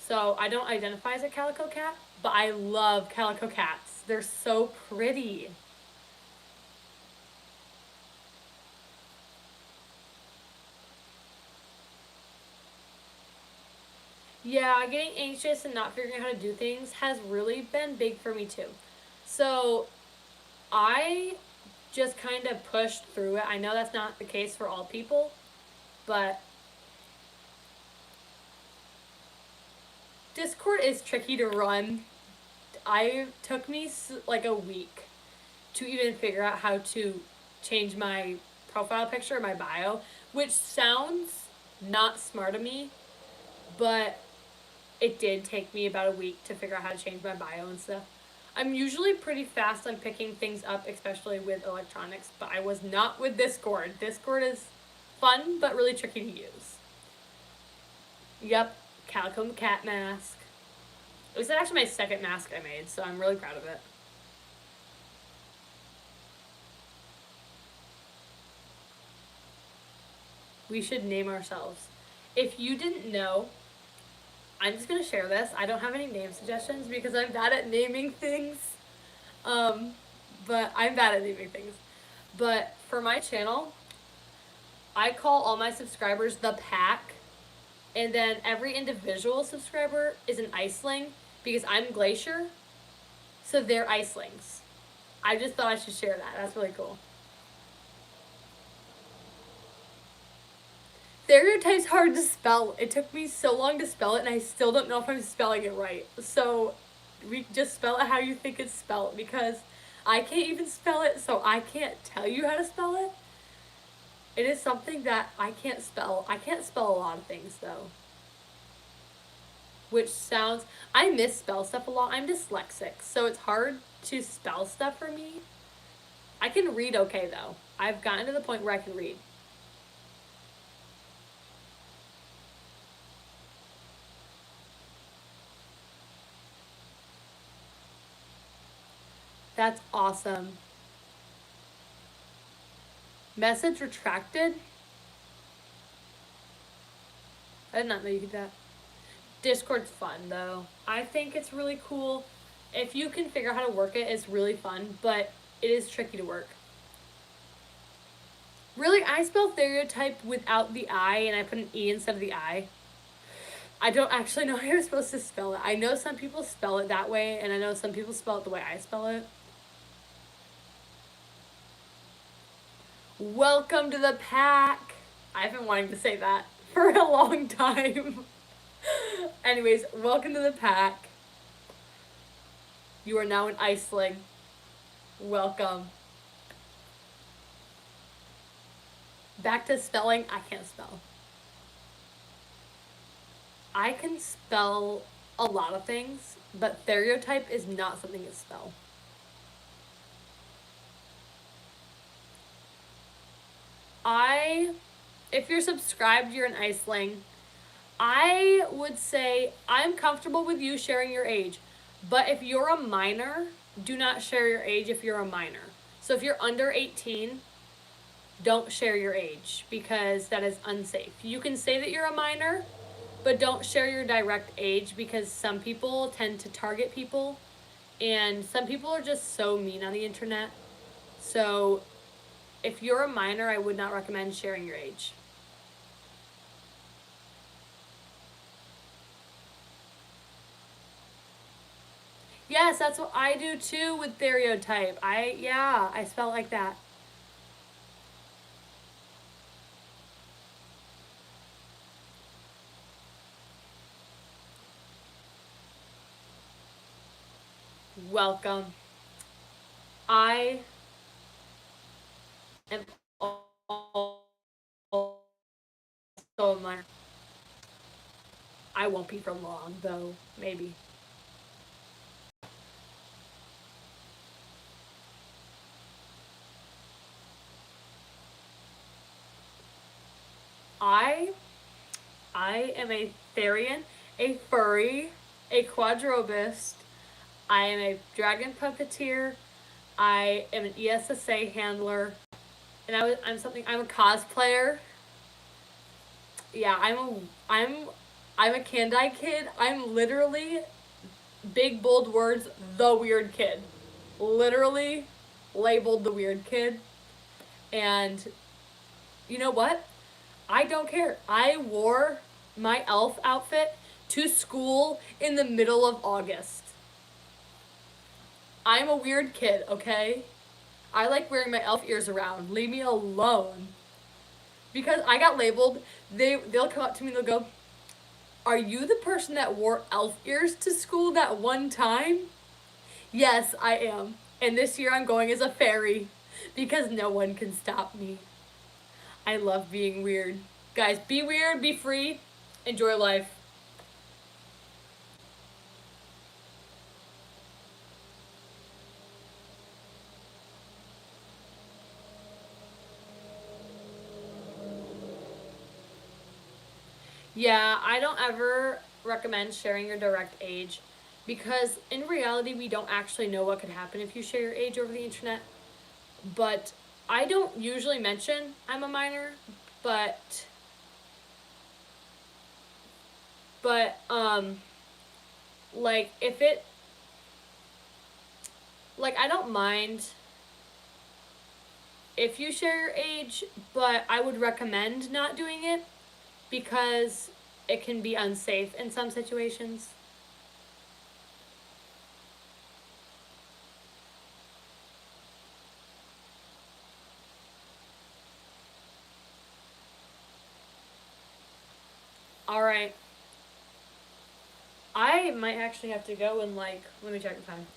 So I don't identify as a calico cat, but I love calico cats. They're so pretty. Yeah, getting anxious and not figuring out how to do things has really been big for me too. So I just kind of pushed through it. I know that's not the case for all people, but Discord is tricky to run. I took me like a week to even figure out how to change my profile picture, my bio, which sounds not smart of me, but it did take me about a week to figure out how to change my bio and stuff. I'm usually pretty fast on picking things up, especially with electronics, but I was not with Discord. Discord is fun, but really tricky to use. Yep, calico cat mask. This is actually my second mask I made, so I'm really proud of it. We should name ourselves. If you didn't know, I'm just gonna share this. I don't have any name suggestions because I'm bad at naming things. Um, but I'm bad at naming things. But for my channel, I call all my subscribers the pack, and then every individual subscriber is an iceling because I'm Glacier, so they're icelings. I just thought I should share that. That's really cool. Stereotype's hard to spell. It took me so long to spell it, and I still don't know if I'm spelling it right. So we just spell it how you think it's spelled, because I can't even spell it, so I can't tell you how to spell it. It is something that I can't spell. I can't spell a lot of things, though. Which sounds... I misspell stuff a lot. I'm dyslexic, so it's hard to spell stuff for me. I can read okay, though. I've gotten to the point where I can read. That's awesome. Message retracted? I did not know you could do that. Discord's fun, though. I think it's really cool. If you can figure out how to work it, it's really fun, but it is tricky to work. Really, I spell stereotype without the I, and I put an E instead of the I. I don't actually know how you're supposed to spell it. I know some people spell it that way, and I know some people spell it the way I spell it. Welcome to the pack. I've been wanting to say that for a long time. Anyways, welcome to the pack. You are now an iceling. Welcome. Back to spelling. I can't spell. I can spell a lot of things, but stereotype is not something to spell. If you're subscribed, you're an iceling. I would say I'm comfortable with you sharing your age, but if you're a minor, do not share your age if you're a minor. So if you're under 18, don't share your age because that is unsafe. You can say that you're a minor, but don't share your direct age because some people tend to target people, and some people are just so mean on the internet. So if you're a minor, I would not recommend sharing your age. Yes, that's what I do too with stereotype. I spell it like that. Welcome. I am also a minor. I won't be for long, though. Maybe. I am a Therian, a furry, a quadrobist. I am a dragon puppeteer. I am an ESSA handler, and I'm a cosplayer. Yeah, I'm a Kandai kid. I'm literally, big bold words, the weird kid. Literally labeled the weird kid. And you know what? I don't care. I wore my elf outfit to school in the middle of August. I'm a weird kid, okay? I like wearing my elf ears around. Leave me alone. Because I got labeled, they'll come up to me and they'll go, "Are you the person that wore elf ears to school that one time?" Yes, I am. And this year I'm going as a fairy because no one can stop me. I love being weird. Guys, be weird, be free, enjoy life. Yeah, I don't ever recommend sharing your direct age Because in reality, we don't actually know what could happen if you share your age over the internet. But I don't usually mention I'm a minor, but like if it, like, I don't mind if you share your age, but I would recommend not doing it because it can be unsafe in some situations. All right. I might actually have to go in, like, let me check the time.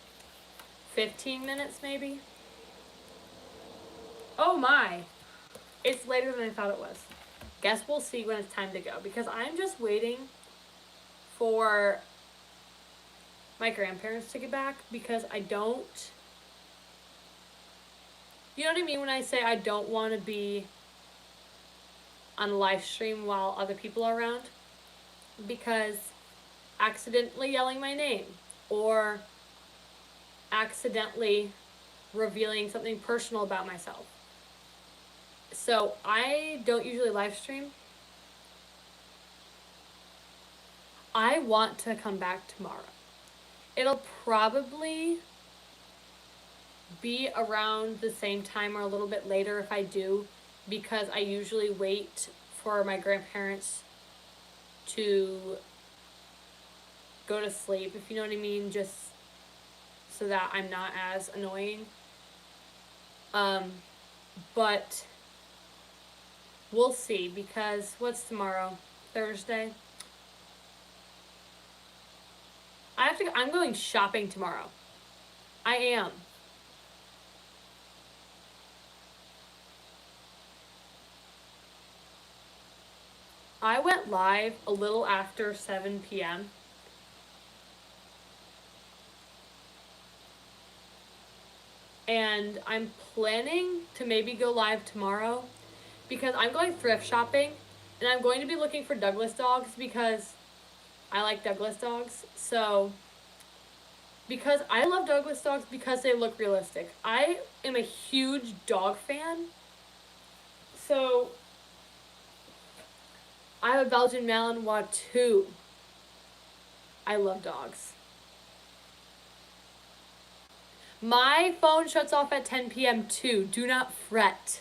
15 minutes maybe? Oh my. It's later than I thought it was. Guess we'll see when it's time to go because I'm just waiting for my grandparents to get back because I don't, you know what I mean when I say I don't want to be on a live stream while other people are around? Because accidentally yelling my name or accidentally revealing something personal about myself. So I don't usually live stream. I want to come back tomorrow. It'll probably be around the same time or a little bit later if I do, because I usually wait for my grandparents to go to sleep, if you know what I mean, just so that I'm not as annoying. But we'll see, because what's tomorrow? Thursday? I'm going shopping tomorrow. I am. I went live a little after 7 p.m. And I'm planning to maybe go live tomorrow because I'm going thrift shopping and I'm going to be looking for Douglas dogs because I like Douglas dogs. So, because I love Douglas dogs because they look realistic. I am a huge dog fan. So, I have a Belgian Malinois too. I love dogs. My phone shuts off at 10 p.m. too. Do not fret.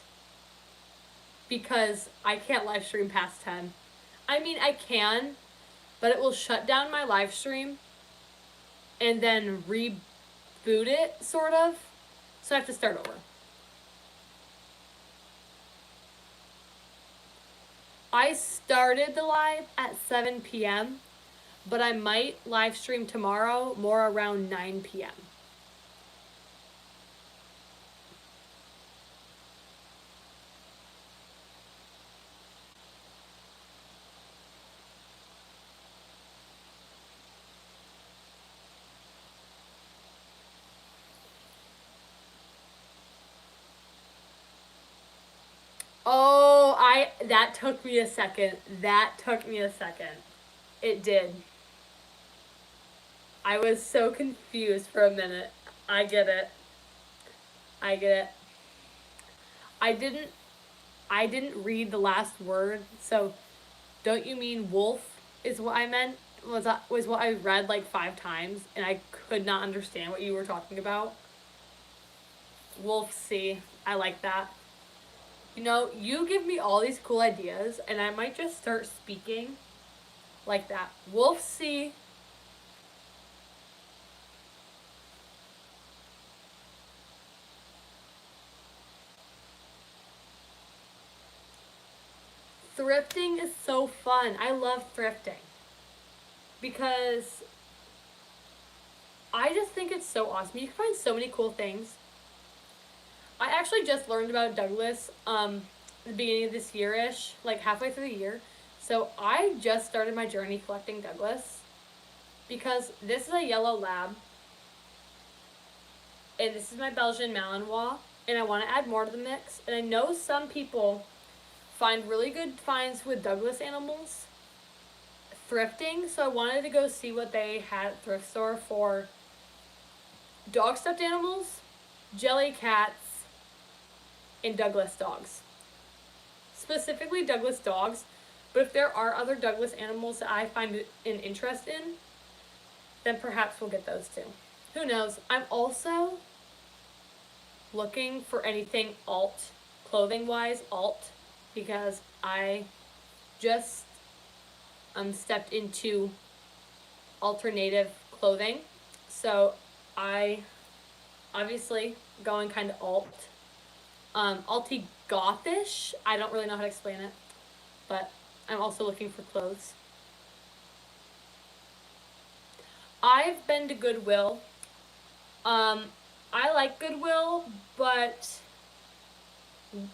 Because I can't live stream past 10. I mean, I can, but it will shut down my live stream and then reboot it, sort of. So I have to start over. I started the live at 7 p.m., but I might live stream tomorrow more around 9 p.m. Oh, that took me a second. That took me a second. It did. I was so confused for a minute. I get it. I get it. I didn't read the last word, so don't you mean wolf is what I meant? Was what I read like 5 times and I could not understand what you were talking about. Wolf C. I like that. You know, you give me all these cool ideas and I might just start speaking like that. Wolf C. Thrifting is so fun. I love thrifting because I just think it's so awesome. You can find so many cool things. I actually just learned about Douglas at the beginning of this year-ish, like halfway through the year. So I just started my journey collecting Douglas because this is a yellow lab and this is my Belgian Malinois and I want to add more to the mix. And I know some people find really good finds with Douglas animals thrifting, so I wanted to go see what they had at thrift store for dog stuffed animals, jelly cats, and Douglas dogs. Specifically Douglas dogs, but if there are other Douglas animals that I find an interest in, then perhaps we'll get those too. Who knows? I'm also looking for anything alt, clothing wise, alt, because I just stepped into alternative clothing. So I obviously going kind of alty gothish. I don't really know how to explain it, but I'm also looking for clothes. I've been to Goodwill. I like Goodwill, but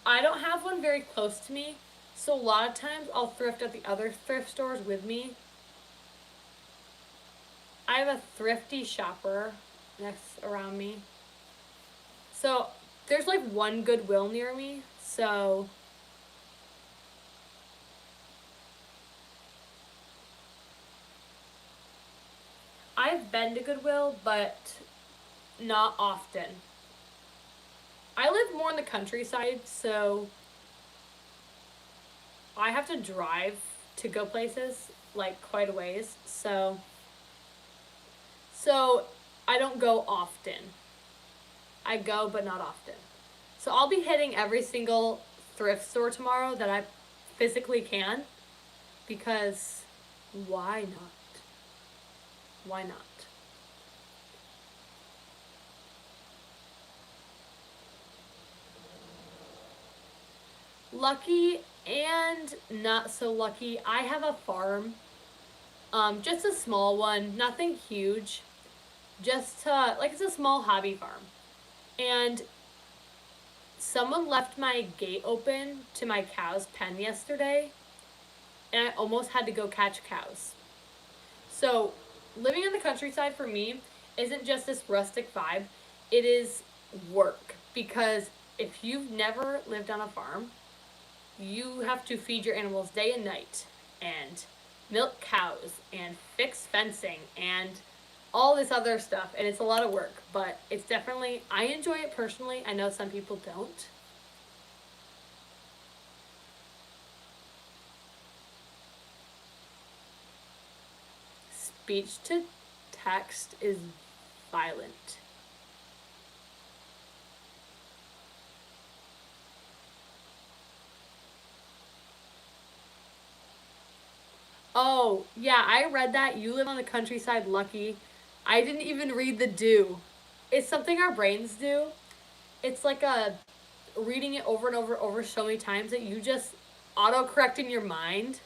I don't have one very close to me. So a lot of times I'll thrift at the other thrift stores with me. I have a thrifty shopper next around me. So there's like one Goodwill near me. So I've been to Goodwill, but not often. I live more in the countryside, so I have to drive to go places like quite a ways. So I don't go often. I go, but not often. So I'll be hitting every single thrift store tomorrow that I physically can, because why not? Why not? Lucky and not so lucky. I have a farm, just a small one, nothing huge, just like it's a small hobby farm. And someone left my gate open to my cow's pen yesterday, and I almost had to go catch cows. So living in the countryside for me isn't just this rustic vibe, it is work. Because if you've never lived on a farm, you have to feed your animals day and night, and milk cows, and fix fencing, and all this other stuff. And it's a lot of work, but it's definitely, I enjoy it personally. I know some people don't. Speech to text is violent. Oh, yeah, I read that. You live on the countryside, lucky. I didn't even read the do. It's something our brains do. It's like a reading it over and over and over so many times that you just autocorrect in your mind.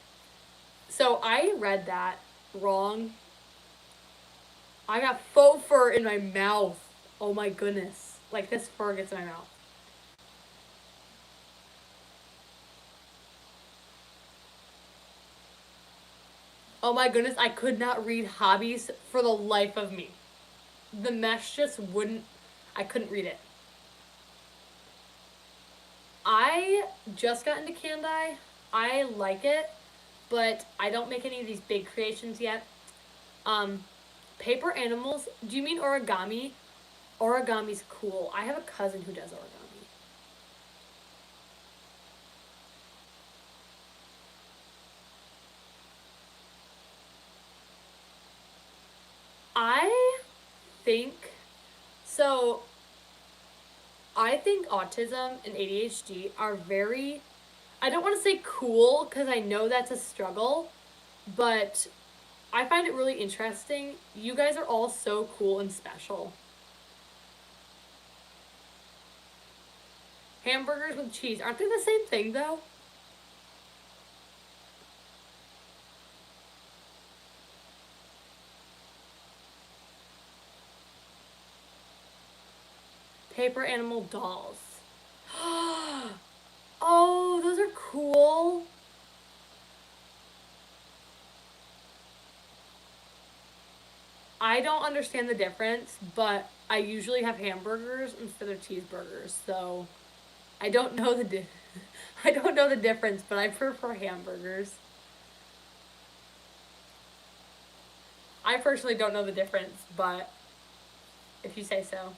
So I read that wrong. I got faux fur in my mouth. Oh my goodness. Like this fur gets in my mouth. Oh my goodness, I could not read hobbies for the life of me. The mesh just wouldn't, I couldn't read it. I just got into Kandai. I like it, but I don't make any of these big creations yet. Paper animals, do you mean origami? Origami's cool. I have a cousin who does origami. I think so. I think autism and ADHD are very, I don't want to say cool because I know that's a struggle, but I find it really interesting. You guys are all so cool and special. Hamburgers with cheese, aren't they the same thing though? Paper animal dolls. Oh, those are cool. I don't understand the difference, but I usually have hamburgers instead of cheeseburgers, so I don't know I don't know the difference, but I prefer hamburgers. I personally don't know the difference, but if you say so.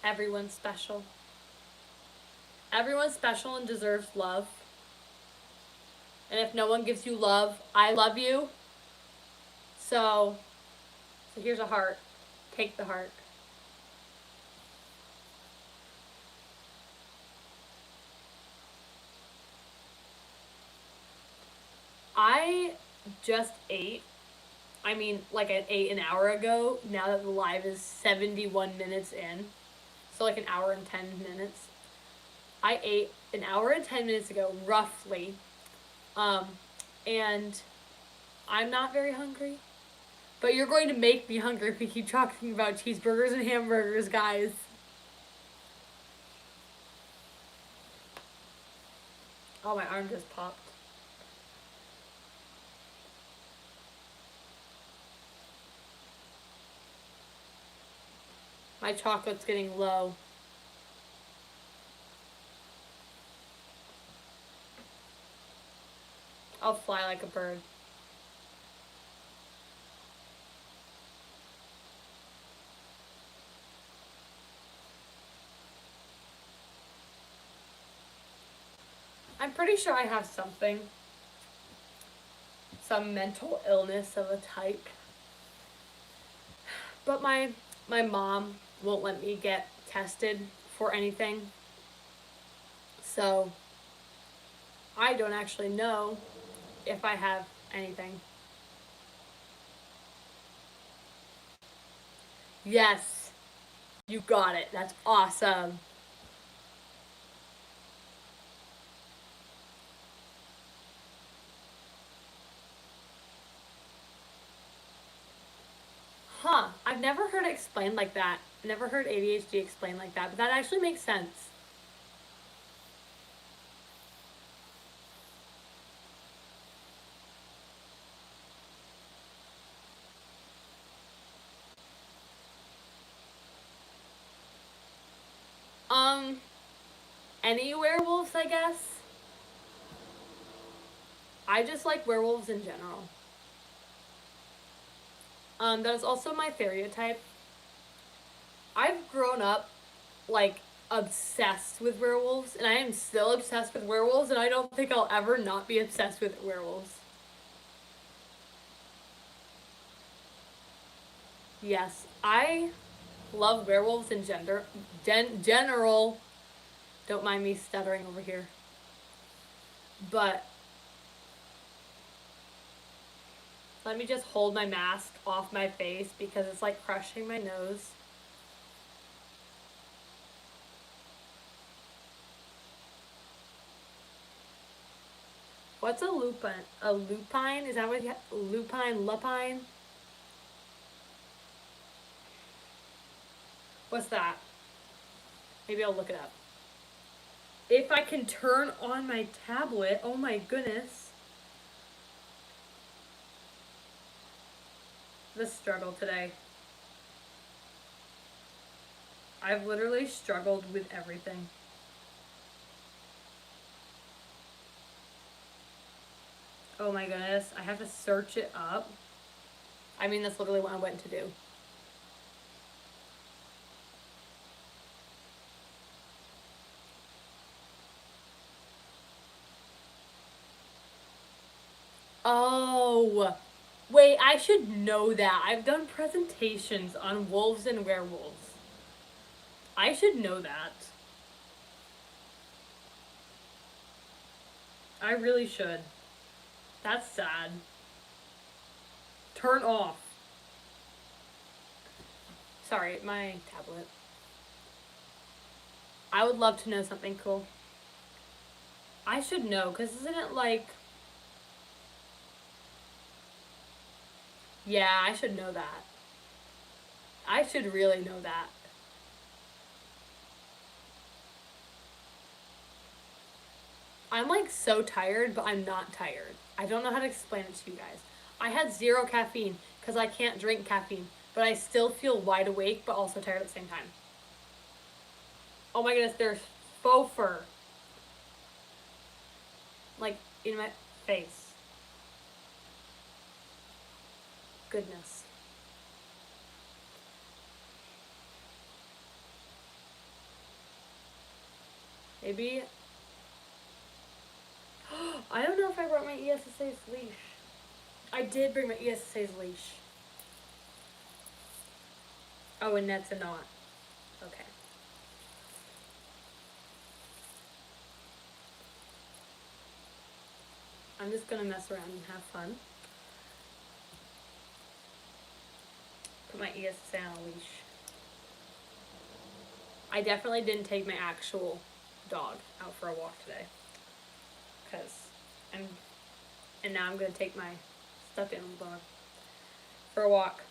Everyone's special. Everyone's special and deserves love. And if no one gives you love, I love you. So here's a heart. Take the heart. I just ate. I mean, like I ate an hour ago. Now that the live is 71 minutes in. So like an hour and 10 minutes. I ate an hour and 10 minutes ago, roughly. Um, and I'm not very hungry. But you're going to make me hungry if we keep talking about cheeseburgers and hamburgers, guys. Oh, my arm just popped. My chocolate's getting low. I'll fly like a bird. I'm pretty sure I have something. Some mental illness of a type. But my mom won't let me get tested for anything. So I don't actually know if I have anything. Yes, you got it. That's awesome. Huh, I've never heard it explained like that. Never heard ADHD explained like that, but that actually makes sense. Um, any werewolves, I guess. I just like werewolves in general. That is also my stereotype. I've grown up like obsessed with werewolves, and I am still obsessed with werewolves, and I don't think I'll ever not be obsessed with werewolves. Yes, I love werewolves in general. Don't mind me stuttering over here. But let me just hold my mask off my face because it's like crushing my nose. What's a lupine? A lupine? Is that what you have? Lupine? What's that? Maybe I'll look it up. If I can turn on my tablet, oh my goodness. The struggle today. I've literally struggled with everything. Oh my goodness, I have to search it up. I mean, that's literally what I went to do. Oh, wait, I should know that. I've done presentations on wolves and werewolves. I should know that. I really should. That's sad. Turn off. Sorry, my tablet. I would love to know something cool. I should know, because isn't it like... Yeah, I should know that. I should really know that. I'm like so tired, but I'm not tired. I don't know how to explain it to you guys. I had zero caffeine because I can't drink caffeine, but I still feel wide awake but also tired at the same time. Oh my goodness, there's faux fur. Like, in my face. Goodness. Maybe. I don't know if I brought my ESSA's leash. I did bring my ESSA's leash. Oh, and that's a knot. Okay. I'm just gonna mess around and have fun. Put my ESSA on a leash. I definitely didn't take my actual dog out for a walk today. And now I'm gonna take my stuffed animal dog for a walk.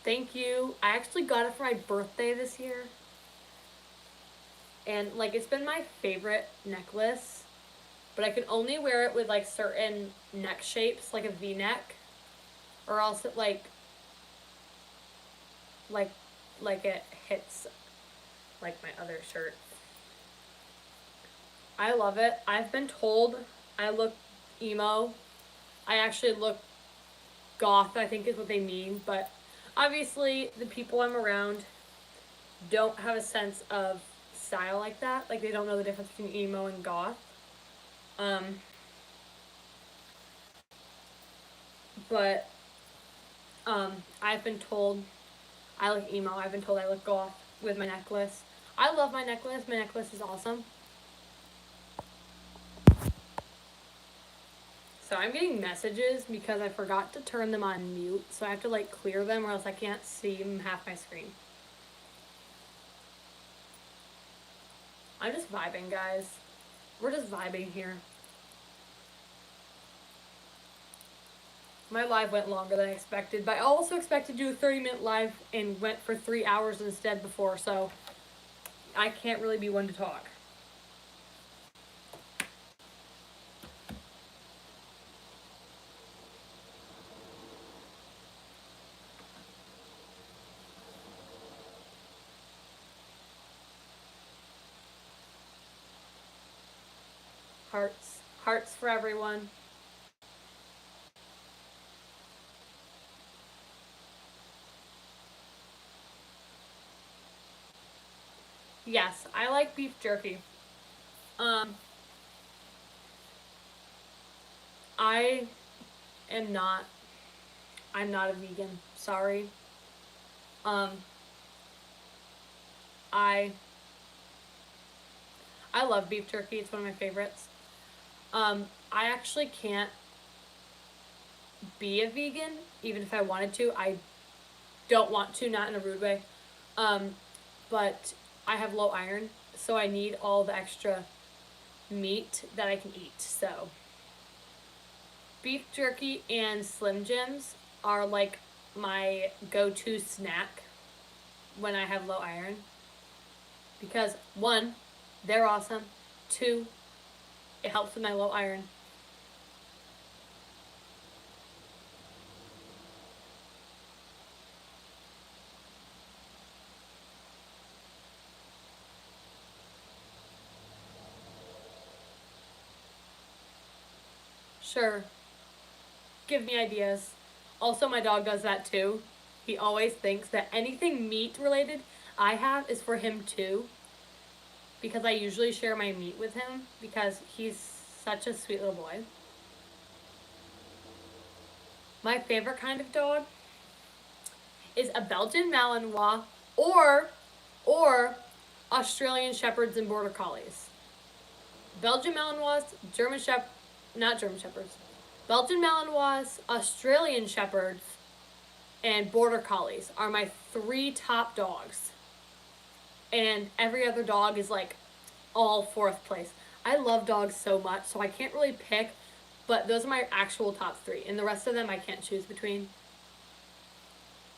Thank you. I actually got it for my birthday this year. And like, it's been my favorite necklace, but I can only wear it with like certain neck shapes, like a V-neck, or else it like it hits like my other shirt. I love it. I've been told I look emo. I actually look goth, I think is what they mean, but obviously the people I'm around don't have a sense of style like that. Like, they don't know the difference between emo and goth. But I've been told I look emo. I've been told I look goth with my necklace. I love my necklace. My necklace is awesome. So I'm getting messages because I forgot to turn them on mute. So I have to like clear them or else I can't see half my screen. I'm just vibing, guys. We're just vibing here. My live went longer than I expected, but I also expected to do a 30-minute live and went for 3 hours instead before, so I can't really be one to talk. Hearts. Hearts for everyone. Yes, I like beef jerky. I am not. I'm not a vegan. Sorry. I love beef jerky. It's one of my favorites. I actually can't be a vegan, even if I wanted to. I don't want to, not in a rude way. But I have low iron, so I need all the extra meat that I can eat. So beef jerky and Slim Jims are like my go-to snack when I have low iron. Because 1, they're awesome. 2, it helps with my low iron. Sure. Give me ideas. Also, my dog does that too. He always thinks that anything meat related I have is for him too. Because I usually share my meat with him because he's such a sweet little boy. My favorite kind of dog is a Belgian Malinois or Australian Shepherds and Border Collies. Belgian Malinois, Belgian Malinois, Australian Shepherds, and Border Collies are my 3 top dogs. And every other dog is like all 4th place. I love dogs so much, so I can't really pick, but those are my actual top 3. And the rest of them I can't choose between.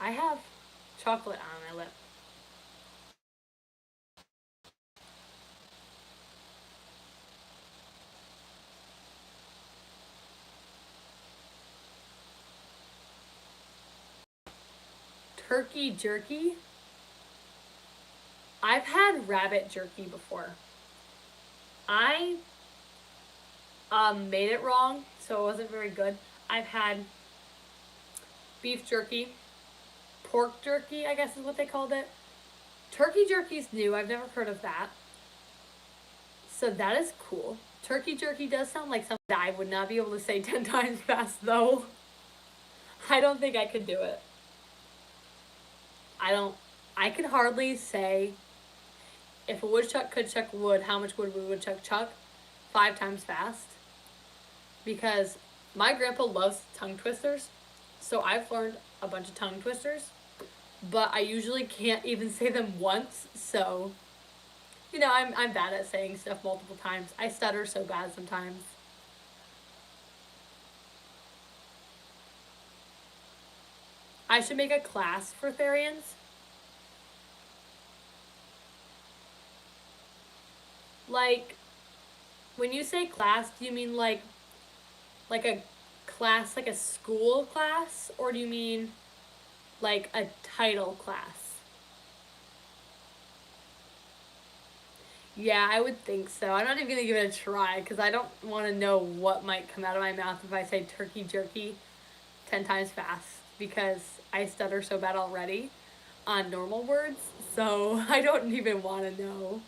I have chocolate on my lip. Turkey jerky? I've had rabbit jerky before. I made it wrong, so it wasn't very good. I've had beef jerky, pork jerky, I guess is what they called it. Turkey jerky's new. I've never heard of that. So that is cool. Turkey jerky does sound like something that I would not be able to say 10 times fast, though. I don't think I could do it. I could hardly say, if a woodchuck could chuck wood, how much wood would a woodchuck chuck? 5 times fast. Because my grandpa loves tongue twisters, so I've learned a bunch of tongue twisters, but I usually can't even say them once, so, you know, I'm bad at saying stuff multiple times. I stutter so bad sometimes. I should make a class for Therians. Like, when you say class, do you mean like a class, like a school class? Or do you mean like a title class? Yeah, I would think so. I'm not even gonna give it a try because I don't want to know what might come out of my mouth if I say turkey jerky 10 times fast because I stutter so bad already on normal words, so I don't even want to know.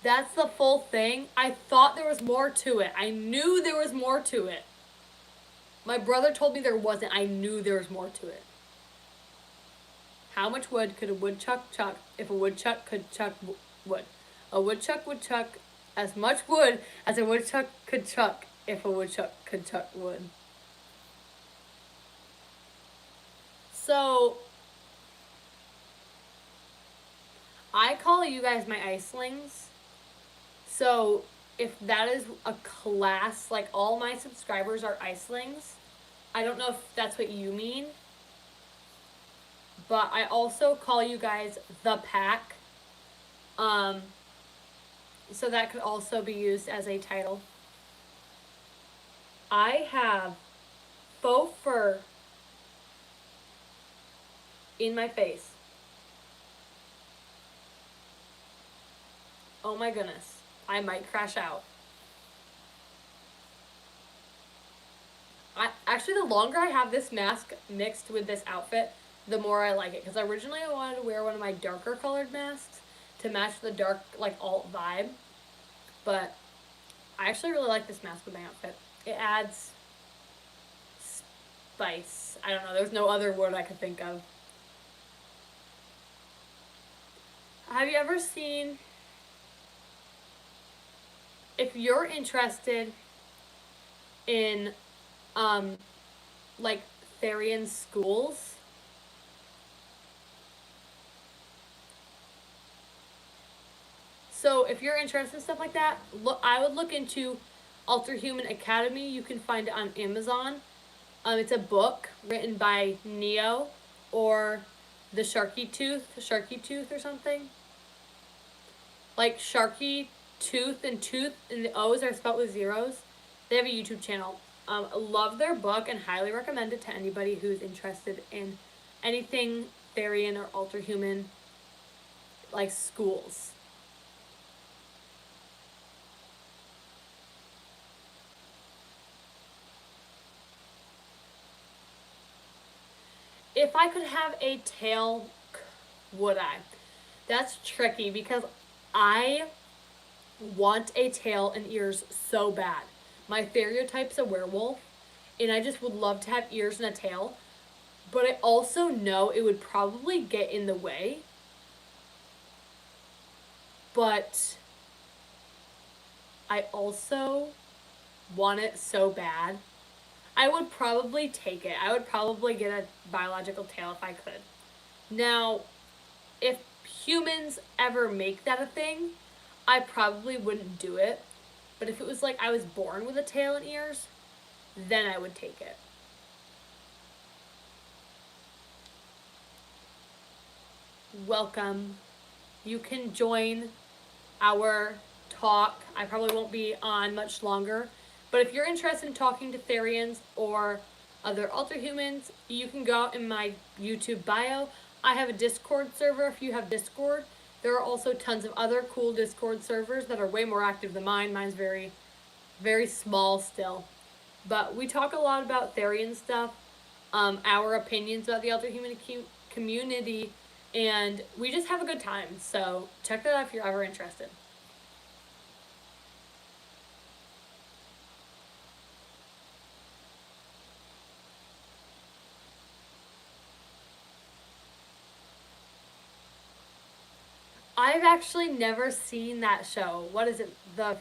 That's the full thing? I thought there was more to it. I knew there was more to it. My brother told me there wasn't. I knew there was more to it. How much wood could a woodchuck chuck if a woodchuck could chuck wood? A woodchuck would chuck as much wood as a woodchuck could chuck if a woodchuck could chuck wood. So, I call you guys my icelings. So, if that is a class, like all my subscribers are icelings, I don't know if that's what you mean, but I also call you guys the pack. So that could also be used as a title. I have faux fur in my face. Oh my goodness. I might crash out. Actually, the longer I have this mask mixed with this outfit, the more I like it. Because originally I wanted to wear one of my darker colored masks to match the dark, like, alt vibe. But I actually really like this mask with my outfit. It adds spice. I don't know. There's no other word I could think of. Have you ever seen... If you're interested in, like, Therian schools, so if you're interested in stuff like that, I would look into Alterhuman Academy. You can find it on Amazon. It's a book written by Neo or the Sharky Tooth or something. Like Sharky Tooth and the O's are spelled with zeros. They have a YouTube channel. Love their book and highly recommend it to anybody who's interested in anything Therian or Alterhuman, like schools. If I could have a tail, would I? That's tricky because I want a tail and ears so bad. My stereotype's a werewolf, and I just would love to have ears and a tail. But I also know it would probably get in the way. But I also want it so bad. I would probably take it. I would probably get a biological tail if I could. Now, if humans ever make that a thing, I probably wouldn't do it. But if it was like I was born with a tail and ears, then I would take it. Welcome. You can join our talk. I probably won't be on much longer. But if you're interested in talking to Therians or other alterhumans, you can go out in my YouTube bio. I have a Discord server if you have Discord. There are also tons of other cool Discord servers that are way more active than mine. Mine's very, very small still. But we talk a lot about Therian stuff, our opinions about the alterhuman community, and we just have a good time. So check that out if you're ever interested. I've actually never seen that show. What is it? The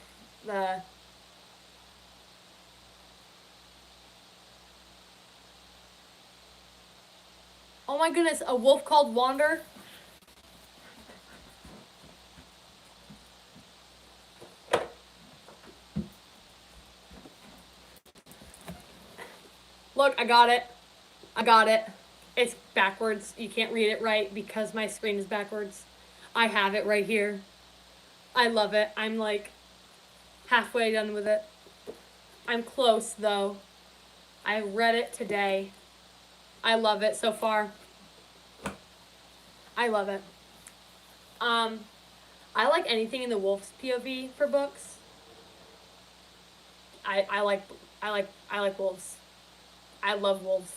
Oh my goodness, A Wolf Called Wander? Look, I got it. I got it. It's backwards. You can't read it right because my screen is backwards. I have it right here. I love it. I'm like halfway done with it. I'm close though. I read it today. I love it so far. I love it. I like anything in the wolf's POV for books. I like wolves. I love wolves.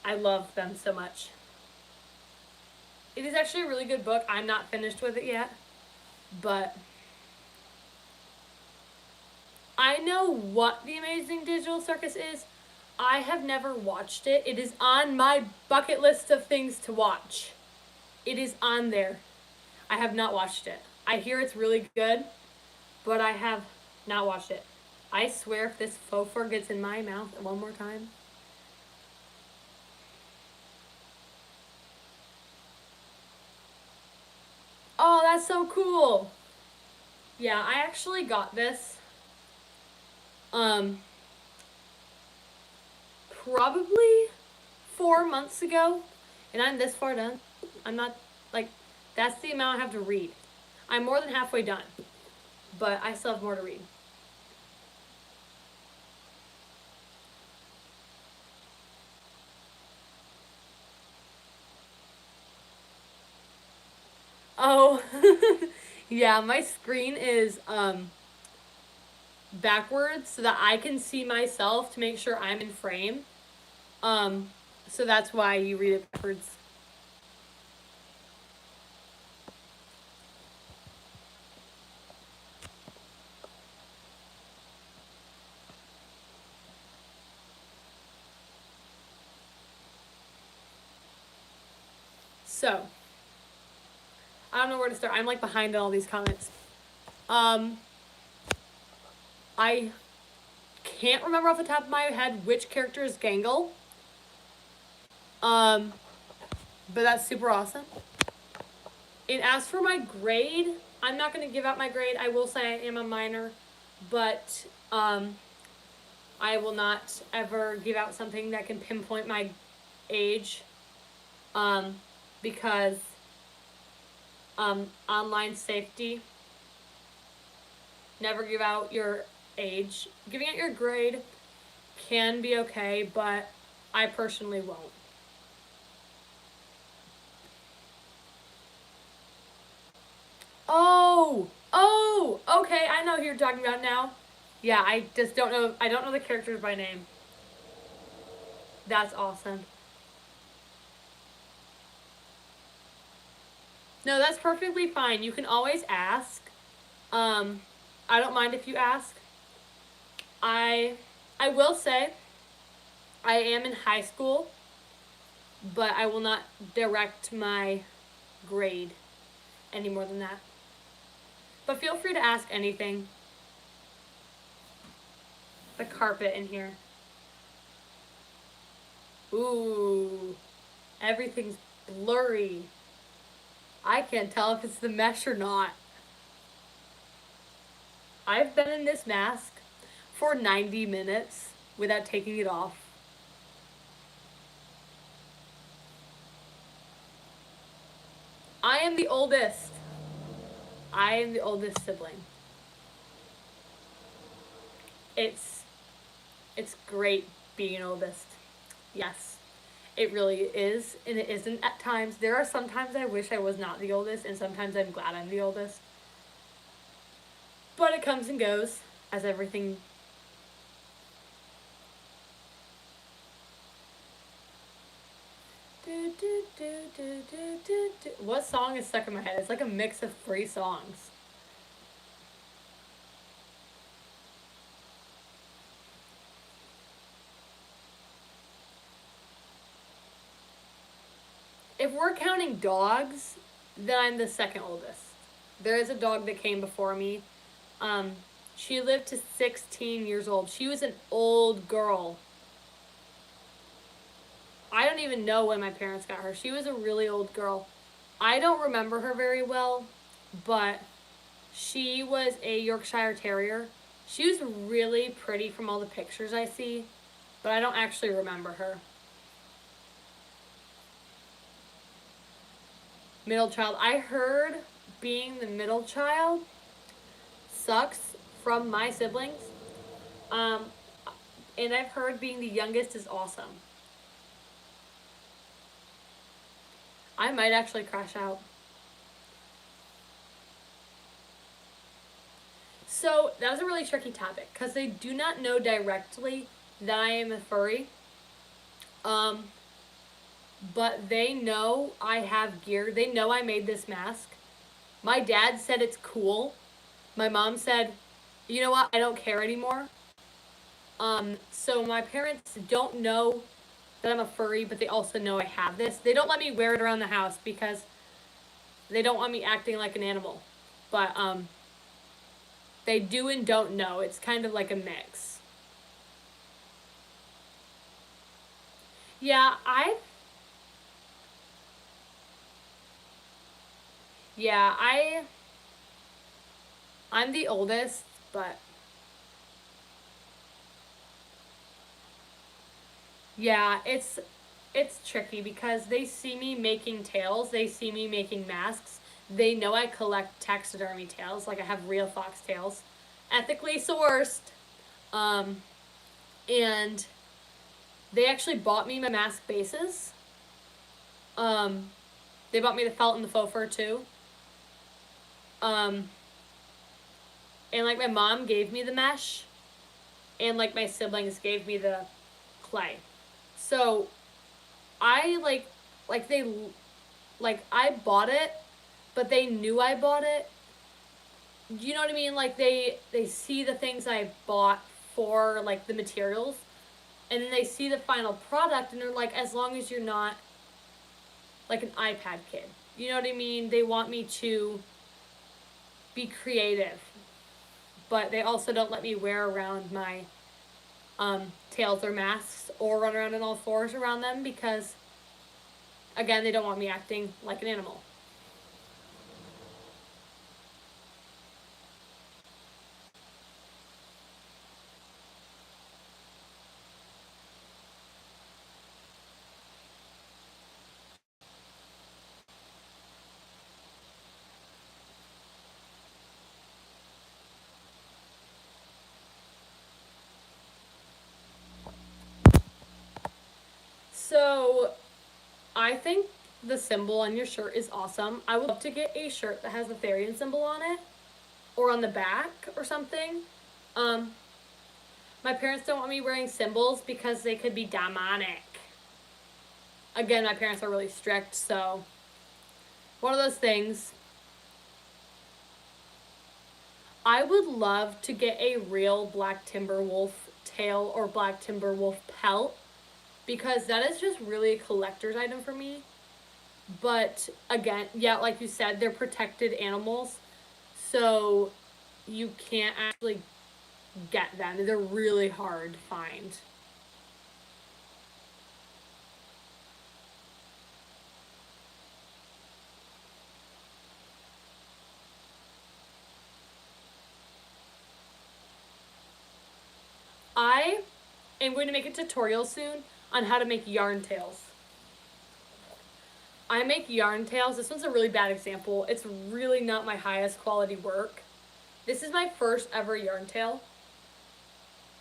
I love them so much. It is actually a really good book. I'm not finished with it yet, but I know what The Amazing Digital Circus is. I have never watched it. It is on my bucket list of things to watch. It is on there. I have not watched it. I hear it's really good, but I have not watched it. I swear if this faux fur gets in my mouth one more time. Oh, that's so cool. Yeah, I actually got this. Probably 4 months ago, and I'm this far done. I'm not, like, that's the amount I have to read. I'm more than halfway done, but I still have more to read. Oh, yeah, my screen is backwards so that I can see myself to make sure I'm in frame. So that's why you read it backwards. So, I don't know where to start. I'm like behind all these comments. I can't remember off the top of my head which character is Gangle. But that's super awesome. And as for my grade, I'm not going to give out my grade. I will say I am a minor, but I will not ever give out something that can pinpoint my age, because online safety. Never give out your age. Giving out your grade can be okay, but I personally won't. Oh, okay, I know who you're talking about now. Yeah, I just don't know, I don't know the characters by name. That's awesome. No, that's perfectly fine. You can always ask. I don't mind if you ask. I will say I am in high school, but I will not direct my grade any more than that. But feel free to ask anything. The carpet in here. Ooh, everything's blurry. I can't tell if it's the mesh or not. I've been in this mask for 90 minutes without taking it off. I am the oldest. I am the oldest sibling. It's it's great being an oldest. Yes. It really is, and it isn't at times. There are sometimes I wish I was not the oldest, and sometimes I'm glad I'm the oldest. But it comes and goes, as everything. What song is stuck in my head? It's like a mix of 3 songs. If we're counting dogs, then I'm the second oldest. There is a dog that came before me. Um, she lived to 16 years old. She was an old girl. I don't even know when my parents got her. She was a really old girl. I don't remember her very well, but she was a Yorkshire Terrier. She was really pretty from all the pictures I see, but I don't actually remember her. Middle child. I heard being the middle child sucks from my siblings. Um, and I've heard being the youngest is awesome. I might actually crash out. So that was a really tricky topic because they do not know directly that I am a furry. Um, but they know I have gear. They know I made this mask. My dad said it's cool. My mom said, you know what, I don't care anymore. So my parents don't know that I'm a furry, but they also know I have this. They don't let me wear it around the house because they don't want me acting like an animal. But they do and don't know. It's kind of like a mix. Yeah, yeah, I'm the oldest, but yeah, it's tricky because they see me making tails, they see me making masks. They know I collect taxidermy tails, like I have real fox tails, ethically sourced. Um, and they actually bought me my mask bases. Um, they bought me the felt and the faux fur too. Um, and like my mom gave me the mesh, and like my siblings gave me the clay. So I like they like I bought it, but they knew I bought it. You know what I mean? Like they see the things I bought for like the materials, and then they see the final product, and they're like, as long as you're not like an iPad kid, you know what I mean? They want me to be creative, but they also don't let me wear around my tails or masks or run around on all fours around them because, again, they don't want me acting like an animal. So I think the symbol on your shirt is awesome. I would love to get a shirt that has the Therian symbol on it or on the back or something. Um, my parents don't want me wearing symbols because they could be demonic. Again, my parents are really strict, so one of those things. I would love to get a real black timber wolf tail or black timber wolf pelt because that is just really a collector's item for me. But again, yeah, like you said, they're protected animals, so you can't actually get them. They're really hard to find. I am going to make a tutorial soon on how to make yarn tails. I make yarn tails. This one's a really bad example. It's really not my highest quality work. This is my first ever yarn tail.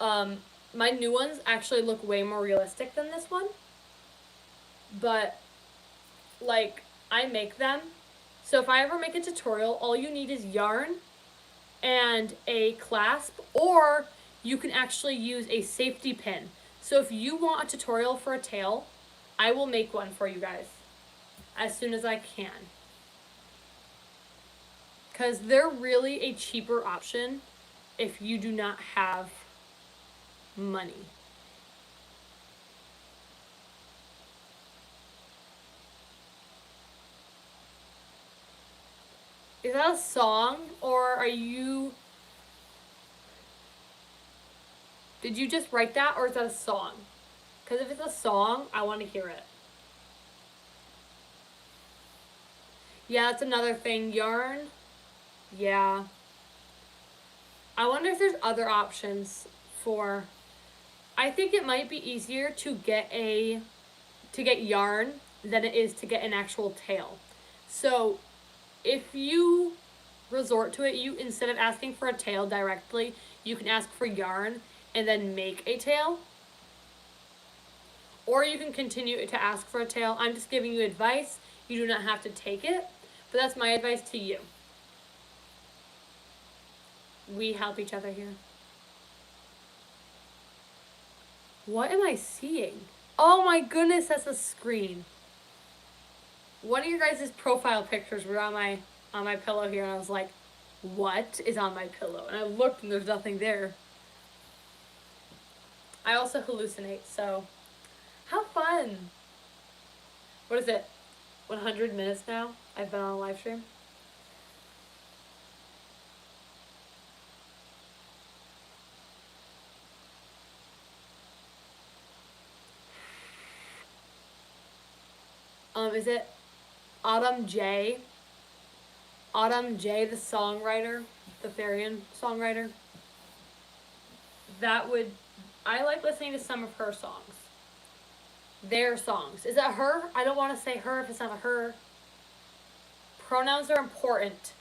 My new ones actually look way more realistic than this one. But, like, I make them. So if I ever make a tutorial, all you need is yarn and a clasp, or you can actually use a safety pin. So if you want a tutorial for a tail, I will make one for you guys as soon as I can. Because they're really a cheaper option if you do not have money. Is that a song, or are you... Did you just write that, or is that a song? Because if it's a song, I want to hear it. Yeah, that's another thing. Yarn. Yeah. I wonder if there's other options for... I think it might be easier to get yarn than it is to get an actual tail. So if you resort to it, you, instead of asking for a tail directly, you can ask for yarn and then make a tail. Or you can continue to ask for a tail. I'm just giving you advice. You do not have to take it, but that's my advice to you. We help each other here. What am I seeing? Oh my goodness, that's a screen. One of your guys' profile pictures were on my pillow here, and I was like, what is on my pillow? And I looked and there's nothing there. I also hallucinate, so how fun. What is it? 100 minutes now? I've been on a live stream. Is it Autumn J? Autumn J, the songwriter, the Therian songwriter. I like listening to some of her songs. Their songs. Is that her? I don't want to say her if it's not a her. Pronouns are important.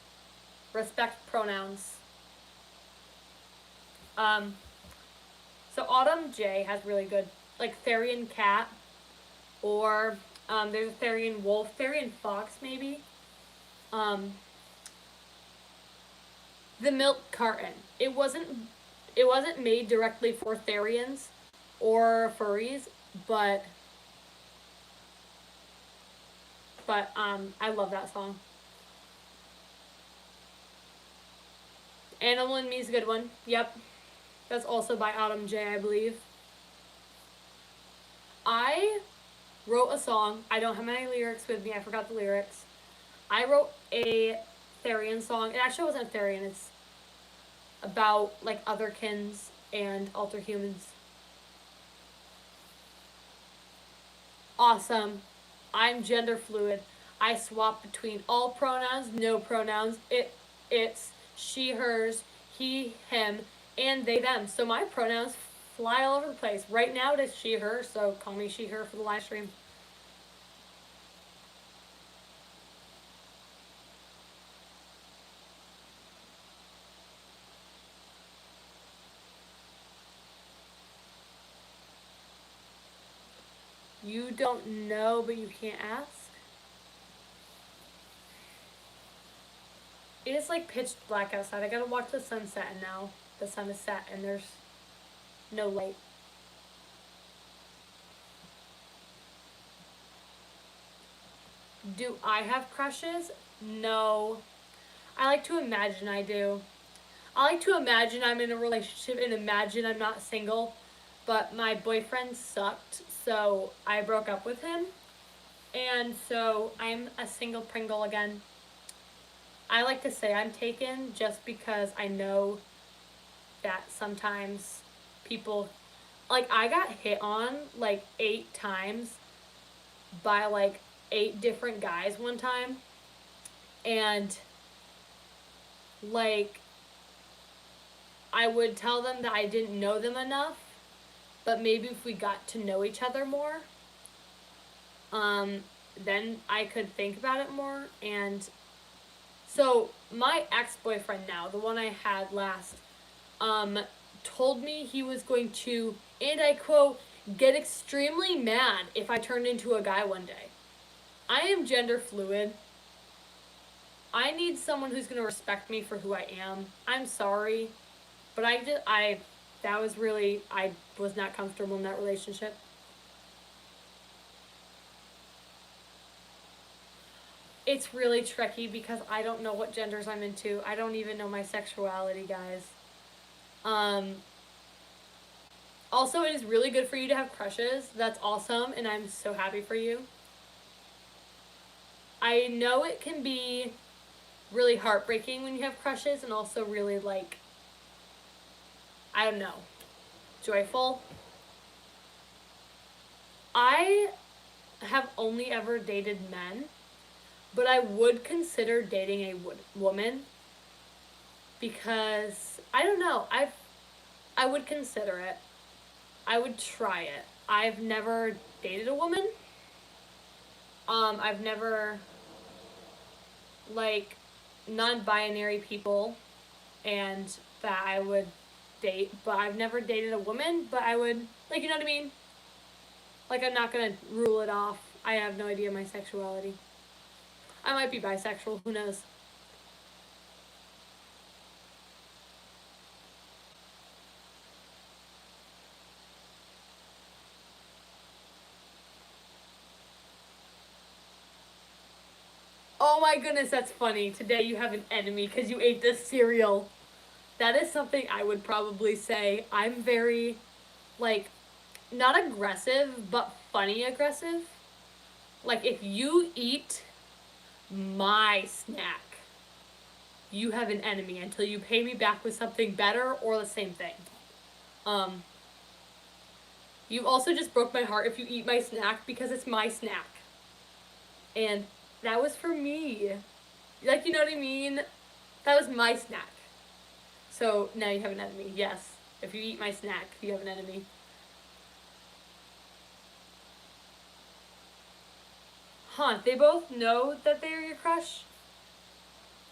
Respect pronouns. So Autumn J has really good, like Therian cat, or there's a Therian wolf, Therian fox maybe. The milk carton. It wasn't made directly for Therians or furries, but I love that song. Animal in Me is a good one. Yep. That's also by Autumn J, I believe. I wrote a song. I don't have my lyrics with me. I forgot the lyrics. I wrote a Therian song. It actually wasn't Therian. It's about like otherkins and alterhumans. Awesome. I'm gender fluid. I swap between all pronouns, no pronouns. It's she, hers, he, him, and they, them. So my pronouns fly all over the place. Right now it is she, her, so call me she, her for the live stream. You don't know, but you can't ask? It is like pitch black outside. I gotta watch the sunset, and now the sun is set and there's no light. Do I have crushes? No. I like to imagine I do. I like to imagine I'm in a relationship and imagine I'm not single, but my boyfriend sucked, so I broke up with him. And so I'm a single Pringle again. I like to say I'm taken just because I know that sometimes people, like I got hit on like 8 times by like 8 different guys one time. And like I would tell them that I didn't know them enough but maybe if we got to know each other more, then I could think about it more. And so my ex-boyfriend now, the one I had last, told me he was going to, and I quote, get extremely mad if I turned into a guy one day. I am gender fluid. I need someone who's going to respect me for who I am. I'm sorry, but I was not comfortable in that relationship. It's really tricky because I don't know what genders I'm into. I don't even know my sexuality, guys. Also, it is really good for you to have crushes. That's awesome, and I'm so happy for you. I know it can be really heartbreaking when you have crushes, and also really, like, I don't know, joyful. I have only ever dated men, but I would consider dating a woman because, I don't know, I would consider it. I would try it. I've never dated a woman. I've never, like, non-binary people and that I would date, but I've never dated a woman, but I would, like, you know what I mean? Like, I'm not gonna rule it off. I have no idea my sexuality. I might be bisexual, who knows? Oh my goodness, that's funny. Today you have an enemy because you ate this cereal. That is something I would probably say. I'm very, like, not aggressive, but funny aggressive. Like, if you eat my snack, you have an enemy until you pay me back with something better or the same thing. You also just broke my heart if you eat my snack because it's my snack. And that was for me. Like, you know what I mean? That was my snack. So now you have an enemy. Yes. If you eat my snack, you have an enemy. Huh, they both know that they are your crush?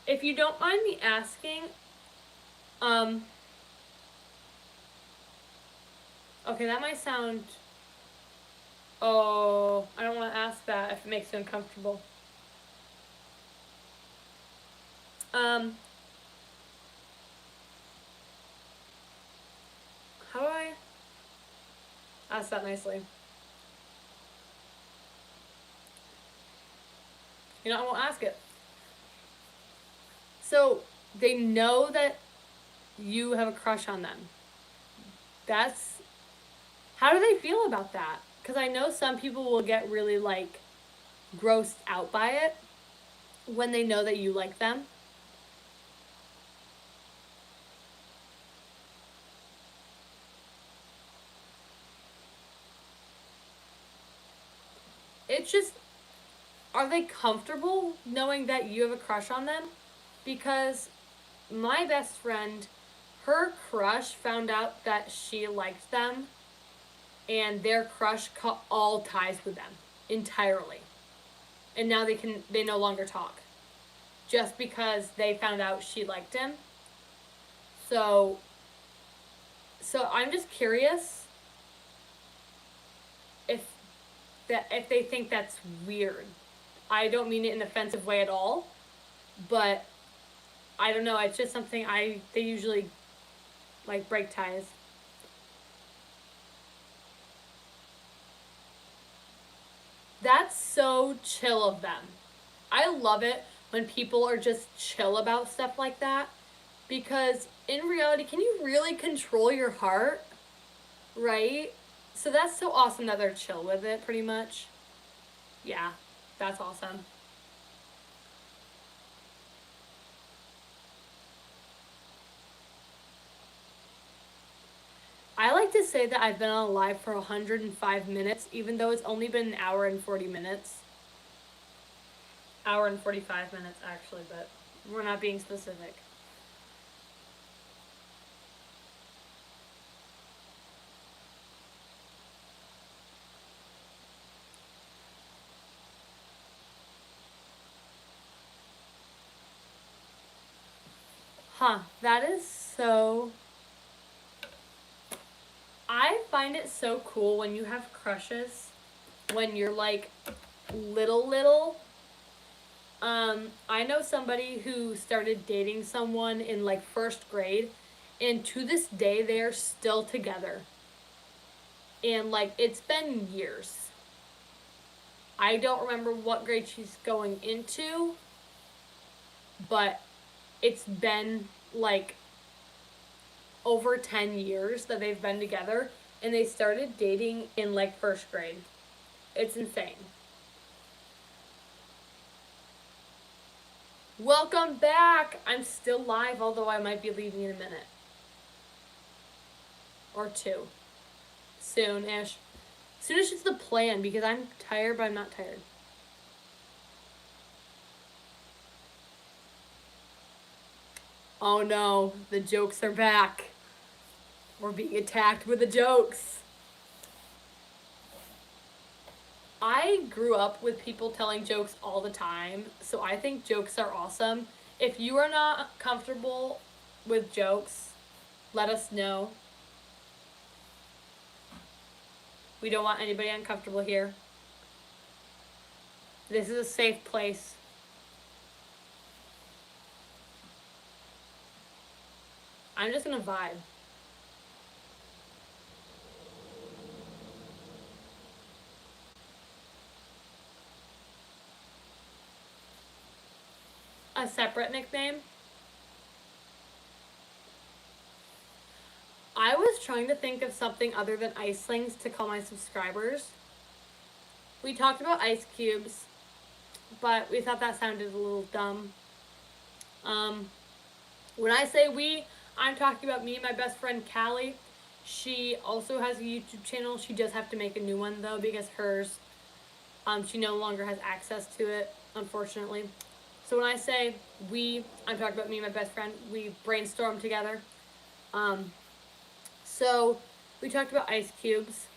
If you don't mind me asking, okay, that might sound, oh, I don't want to ask that if it makes you uncomfortable. How do I ask that nicely? You know, I won't ask it. So, they know that you have a crush on them. That's, how do they feel about that? Because I know some people will get really, like, grossed out by it when they know that you like them. It's just, are they comfortable knowing that you have a crush on them? Because my best friend, her crush found out that she liked them, and their crush cut all ties with them entirely. And now they no longer talk. Just because they found out she liked him. So I'm just curious if they think that's weird. I don't mean it in an offensive way at all, but I don't know, it's just something they usually, like, break ties. That's so chill of them. I love it when people are just chill about stuff like that, because in reality, can you really control your heart? Right? So that's so awesome that they're chill with it, pretty much. Yeah, that's awesome. I like to say that I've been on live for 105 minutes, even though it's only been an hour and 40 minutes. Hour and 45 minutes, actually, but we're not being specific. Huh, that is so... I find it so cool when you have crushes when you're like little. I know somebody who started dating someone in like first grade, and to this day they are still together. And like it's been years. I don't remember what grade she's going into, but it's been like over 10 years that they've been together, and they started dating in like first grade. It's insane. Welcome back! I'm still live, although I might be leaving in a minute. Or two. Soon-ish. Soon-ish is the plan, because I'm tired, but I'm not tired. Oh no, the jokes are back. We're being attacked with the jokes. I grew up with people telling jokes all the time, so I think jokes are awesome. If you are not comfortable with jokes, let us know. We don't want anybody uncomfortable here. This is a safe place. I'm just gonna vibe. A separate nickname? I was trying to think of something other than icelings to call my subscribers. We talked about ice cubes, but we thought that sounded a little dumb. When I say we, I'm talking about me and my best friend Callie. She also has a YouTube channel. She does have to make a new one though, because hers, she no longer has access to it, unfortunately. So when I say we, I'm talking about me and my best friend. We brainstormed together. So we talked about ice cubes.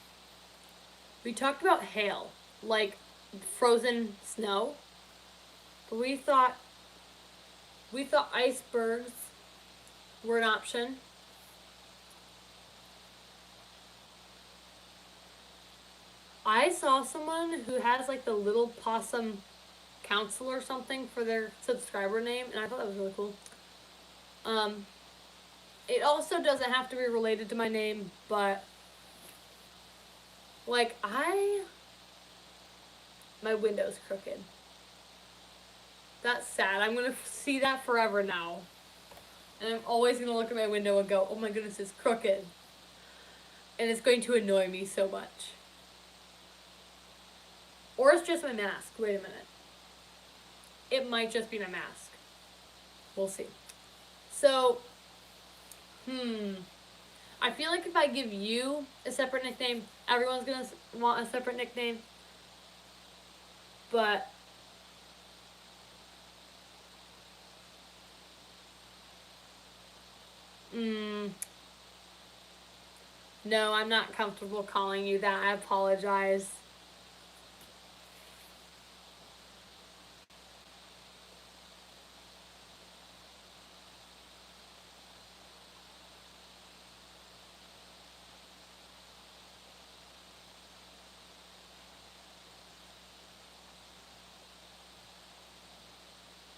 We talked about hail, like frozen snow. But we thought icebergs were an option. I saw someone who has like the Little Possum Council or something for their subscriber name, and I thought that was really cool. It also doesn't have to be related to my name, but like my window's crooked. That's sad. I'm gonna see that forever now. And I'm always gonna look at my window and go, oh my goodness, it's crooked. And it's going to annoy me so much. Or it's just my mask. Wait a minute. It might just be my mask. We'll see. So, I feel like if I give you a separate nickname, everyone's gonna want a separate nickname. But no, I'm not comfortable calling you that. I apologize.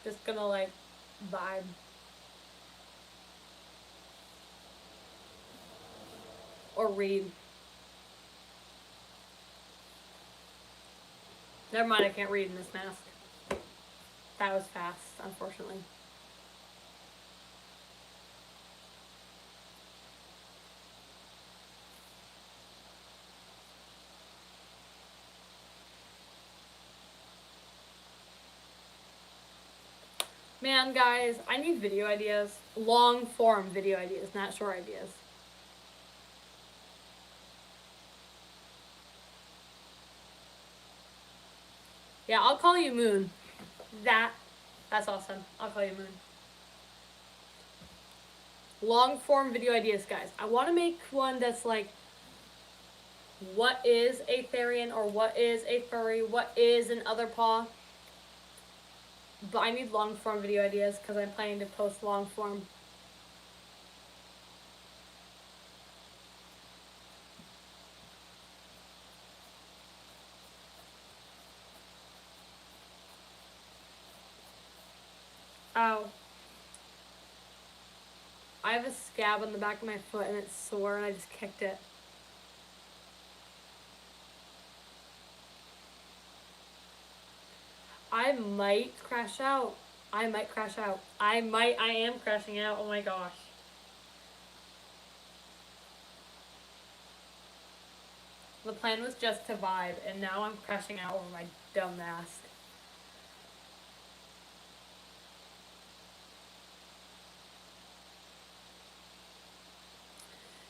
Just gonna like vibe. Or read. Never mind, I can't read in this mask. That was fast, unfortunately. Man, guys, I need video ideas. Long form video ideas, not short ideas. Yeah, I'll call you Moon. That's awesome. I'll call you Moon. Long form video ideas, guys. I want to make one that's like, what is a Therian, or what is a furry, what is an other paw? But I need long form video ideas because I'm planning to post long form Ow. I have a scab on the back of my foot and it's sore and I just kicked it. I might crash out. I might crash out. I am crashing out. Oh my gosh. The plan was just to vibe and now I'm crashing out over my dumb mask.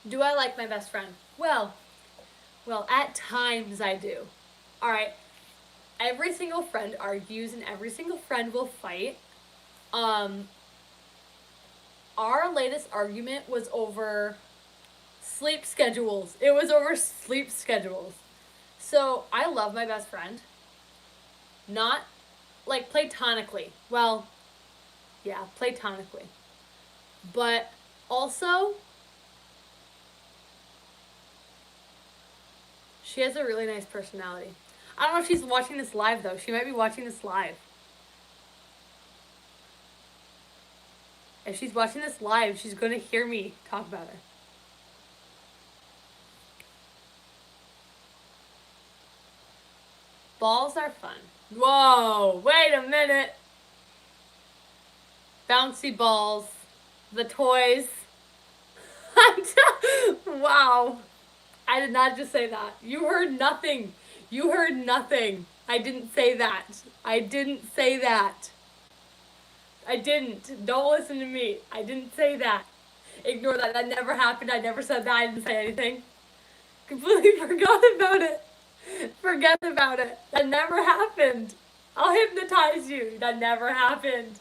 Do I like my best friend? Well, at times I do. Alright. Every single friend argues and every single friend will fight. Our latest argument was over sleep schedules. It was over sleep schedules. So I love my best friend. Not like platonically. Well, yeah, platonically. But also, she has a really nice personality. I don't know if she's watching this live though. She might be watching this live. If she's watching this live, she's going to hear me talk about her. Balls are fun. Whoa, wait a minute. Bouncy balls. The toys. Wow. I did not just say that. You heard nothing. You heard nothing. I didn't say that. I didn't say that. I didn't. Don't listen to me. I didn't say that. Ignore that. That never happened. I never said that. I didn't say anything. Completely forgot about it. Forget about it. That never happened. I'll hypnotize you. That never happened.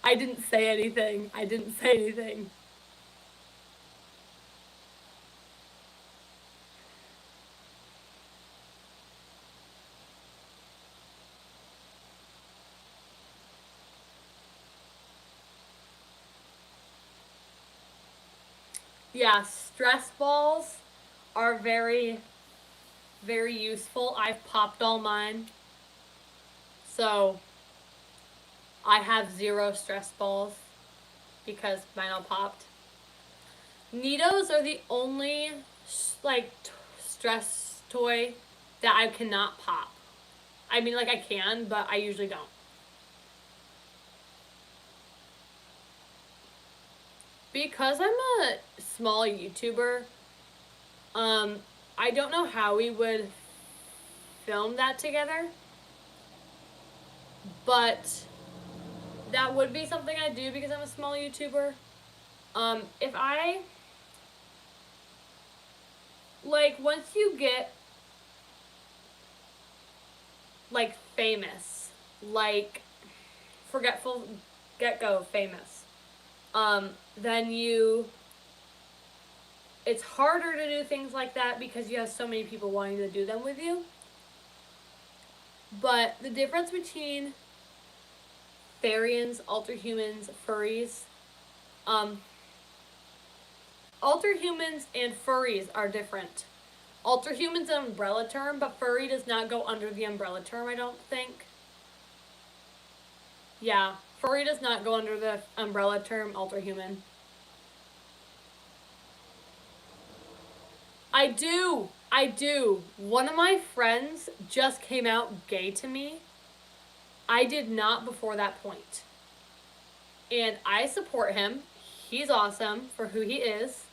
I didn't say anything. I didn't say anything. Yeah, stress balls are very, very useful. I've popped all mine. So, I have 0 stress balls because mine all popped. Neatos are the only, like, stress toy that I cannot pop. I mean, like, I can, but I usually don't. Because I'm a small YouTuber, I don't know how we would film that together, but that would be something I do because I'm a small YouTuber. If I, like, once you get, like, famous, like, forgetful, get-go famous, then it's harder to do things like that because you have so many people wanting to do them with you. But the difference between Therians, alterhumans, furries, alterhumans and furries are different. Alterhuman's an umbrella term, but furry does not go under the umbrella term, I don't think. Yeah, furry does not go under the umbrella term alterhuman. I do. One of my friends just came out gay to me. I did not before that point. And I support him. He's awesome for who he is.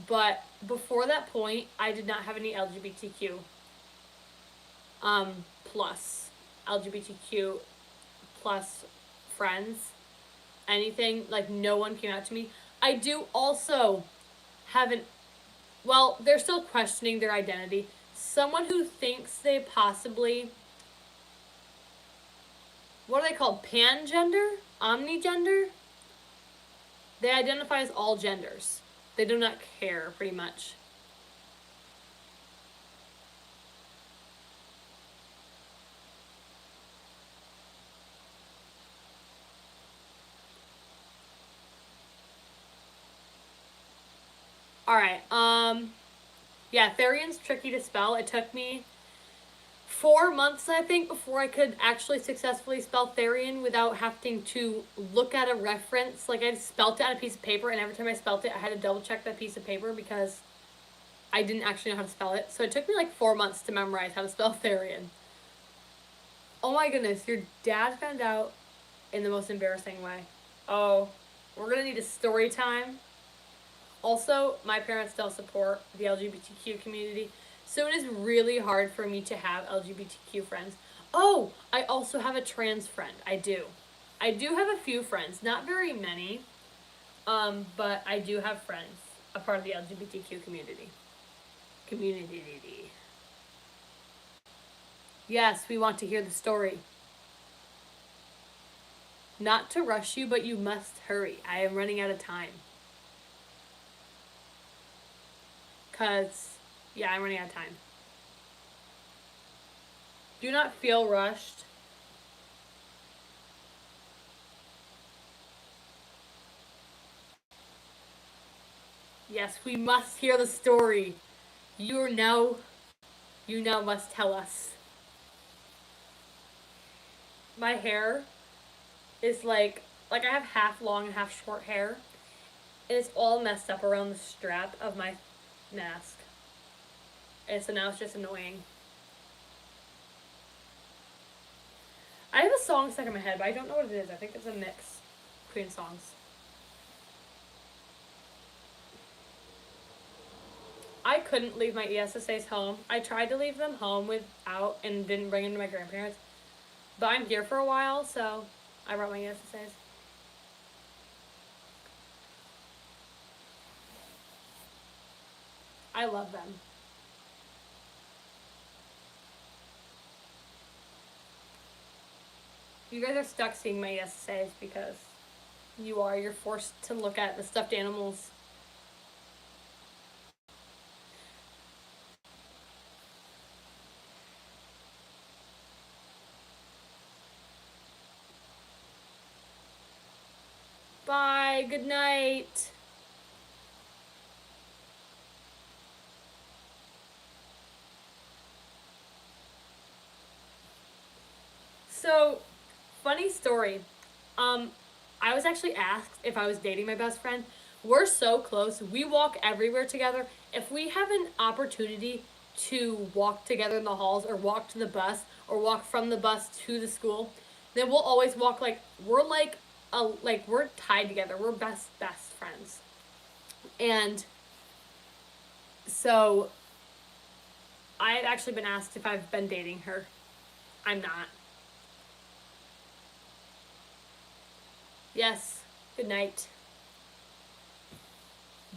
But before that point, I did not have any LGBTQ plus LGBTQ plus friends. Anything, like, no one came out to me. I do also have they're still questioning their identity. Someone who thinks they possibly, what are they called? Pangender? Omnigender? They identify as all genders. They do not care, pretty much. Alright, yeah, Therian's tricky to spell. It took me 4 months, I think, before I could actually successfully spell Therian without having to look at a reference. Like, I spelt it on a piece of paper, and every time I spelt it, I had to double check that piece of paper because I didn't actually know how to spell it. So it took me like 4 months to memorize how to spell Therian. Oh my goodness, your dad found out in the most embarrassing way. Oh, we're gonna need a story time. Also, my parents don't support the LGBTQ community, so it is really hard for me to have LGBTQ friends. Oh, I also have a trans friend. I do. I do have a few friends, not very many, but I do have friends, a part of the LGBTQ community. Yes, we want to hear the story. Not to rush you, but you must hurry. I am running out of time. Yeah, I'm running out of time. Do not feel rushed. Yes, we must hear the story. You now must tell us. My hair is like I have half long and half short hair, and it's all messed up around the strap of my mask. And so now it's just annoying. I have a song stuck in my head, but I don't know what it is. I think it's a mix between songs. I couldn't leave my ESSAs home. I tried to leave them home without and didn't bring them to my grandparents. But I'm here for a while, so I brought my ESSAs. I love them. You guys are stuck seeing my ESSAs because you're forced to look at the stuffed animals. Bye, good night. So, funny story. I was actually asked if I was dating my best friend. We're so close. We walk everywhere together. If we have an opportunity to walk together in the halls or walk to the bus or walk from the bus to the school, then we'll always walk we're tied together. We're best friends. And so I had actually been asked if I've been dating her. I'm not. Yes, good night.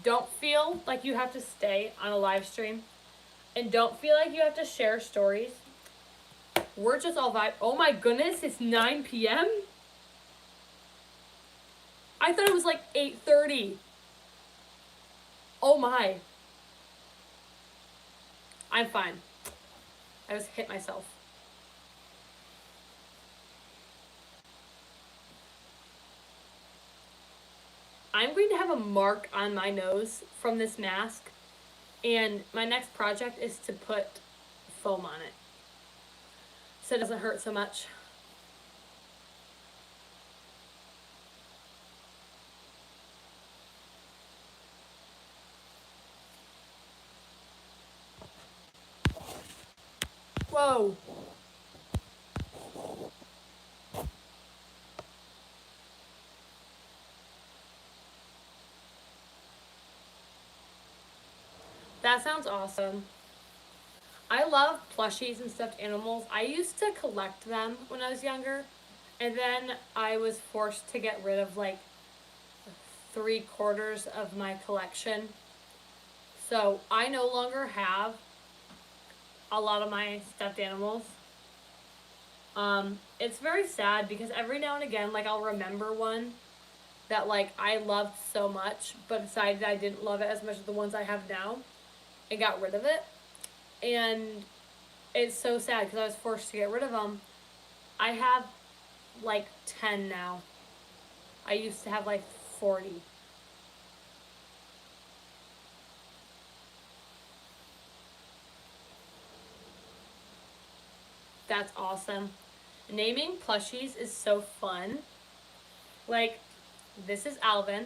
Don't feel like you have to stay on a live stream. And don't feel like you have to share stories. We're just all vibe. Oh my goodness, it's 9 p.m.? I thought it was like 8:30. Oh my. I'm fine. I just hit myself. I'm going to have a mark on my nose from this mask, and my next project is to put foam on it so it doesn't hurt so much. Whoa. That sounds awesome. I love plushies and stuffed animals. I used to collect them when I was younger, and then I was forced to get rid of like 3/4 of my collection. So I no longer have a lot of my stuffed animals. It's very sad because every now and again, like I'll remember one that like I loved so much, but decided I didn't love it as much as the ones I have now, and got rid of it. And it's so sad because I was forced to get rid of them. I have like 10 now. I used to have like 40. That's awesome. Naming plushies is so fun. Like, this is Alvin.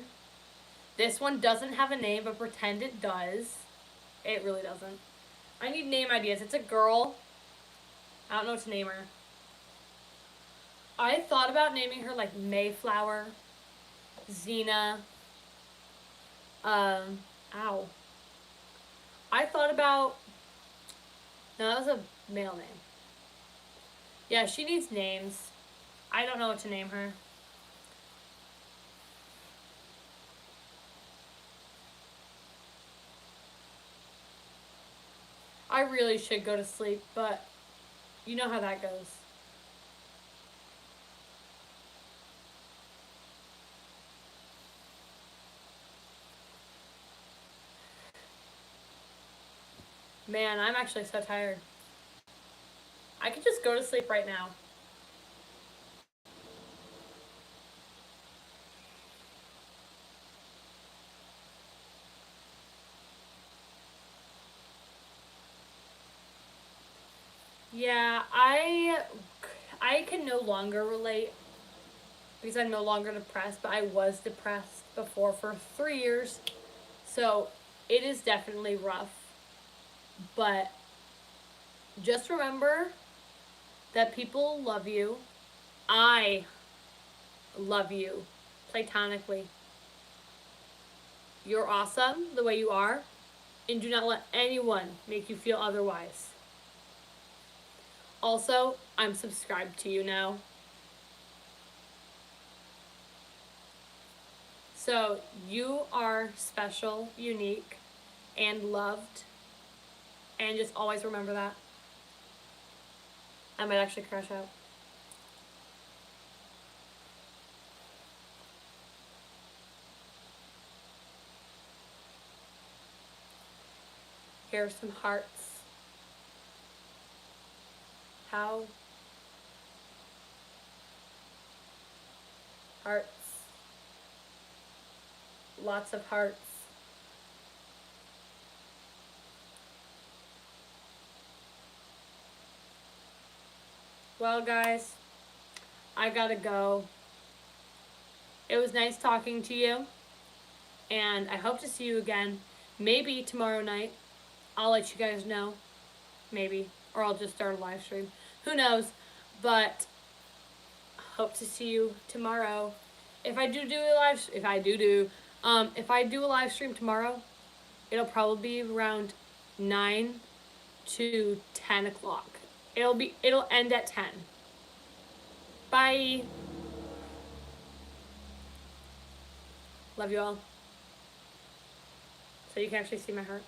This one doesn't have a name, but pretend it does. It really doesn't. I need name ideas. It's a girl. I don't know what to name her. I thought about naming her like Mayflower, Xena. Ow. I thought about. No, that was a male name. Yeah, she needs names. I don't know what to name her. I really should go to sleep, but you know how that goes. Man, I'm actually so tired. I could just go to sleep right now. Yeah, I can no longer relate because I'm no longer depressed, but I was depressed before for 3 years. So, it is definitely rough. But just remember that people love you. I love you platonically. You're awesome the way you are, and do not let anyone make you feel otherwise. Also, I'm subscribed to you now. So, you are special, unique, and loved. And just always remember that. I might actually crash out. Here are some hearts. How? Hearts. Lots of hearts. Well, guys, I gotta go. It was nice talking to you, and I hope to see you again. Maybe tomorrow night. I'll let you guys know. Maybe. Or I'll just start a live stream. Who knows? But hope to see you tomorrow. If I do a live stream tomorrow, it'll probably be around 9 to 10 o'clock. It'll end at 10. Bye. Love you all. So you can actually see my heart.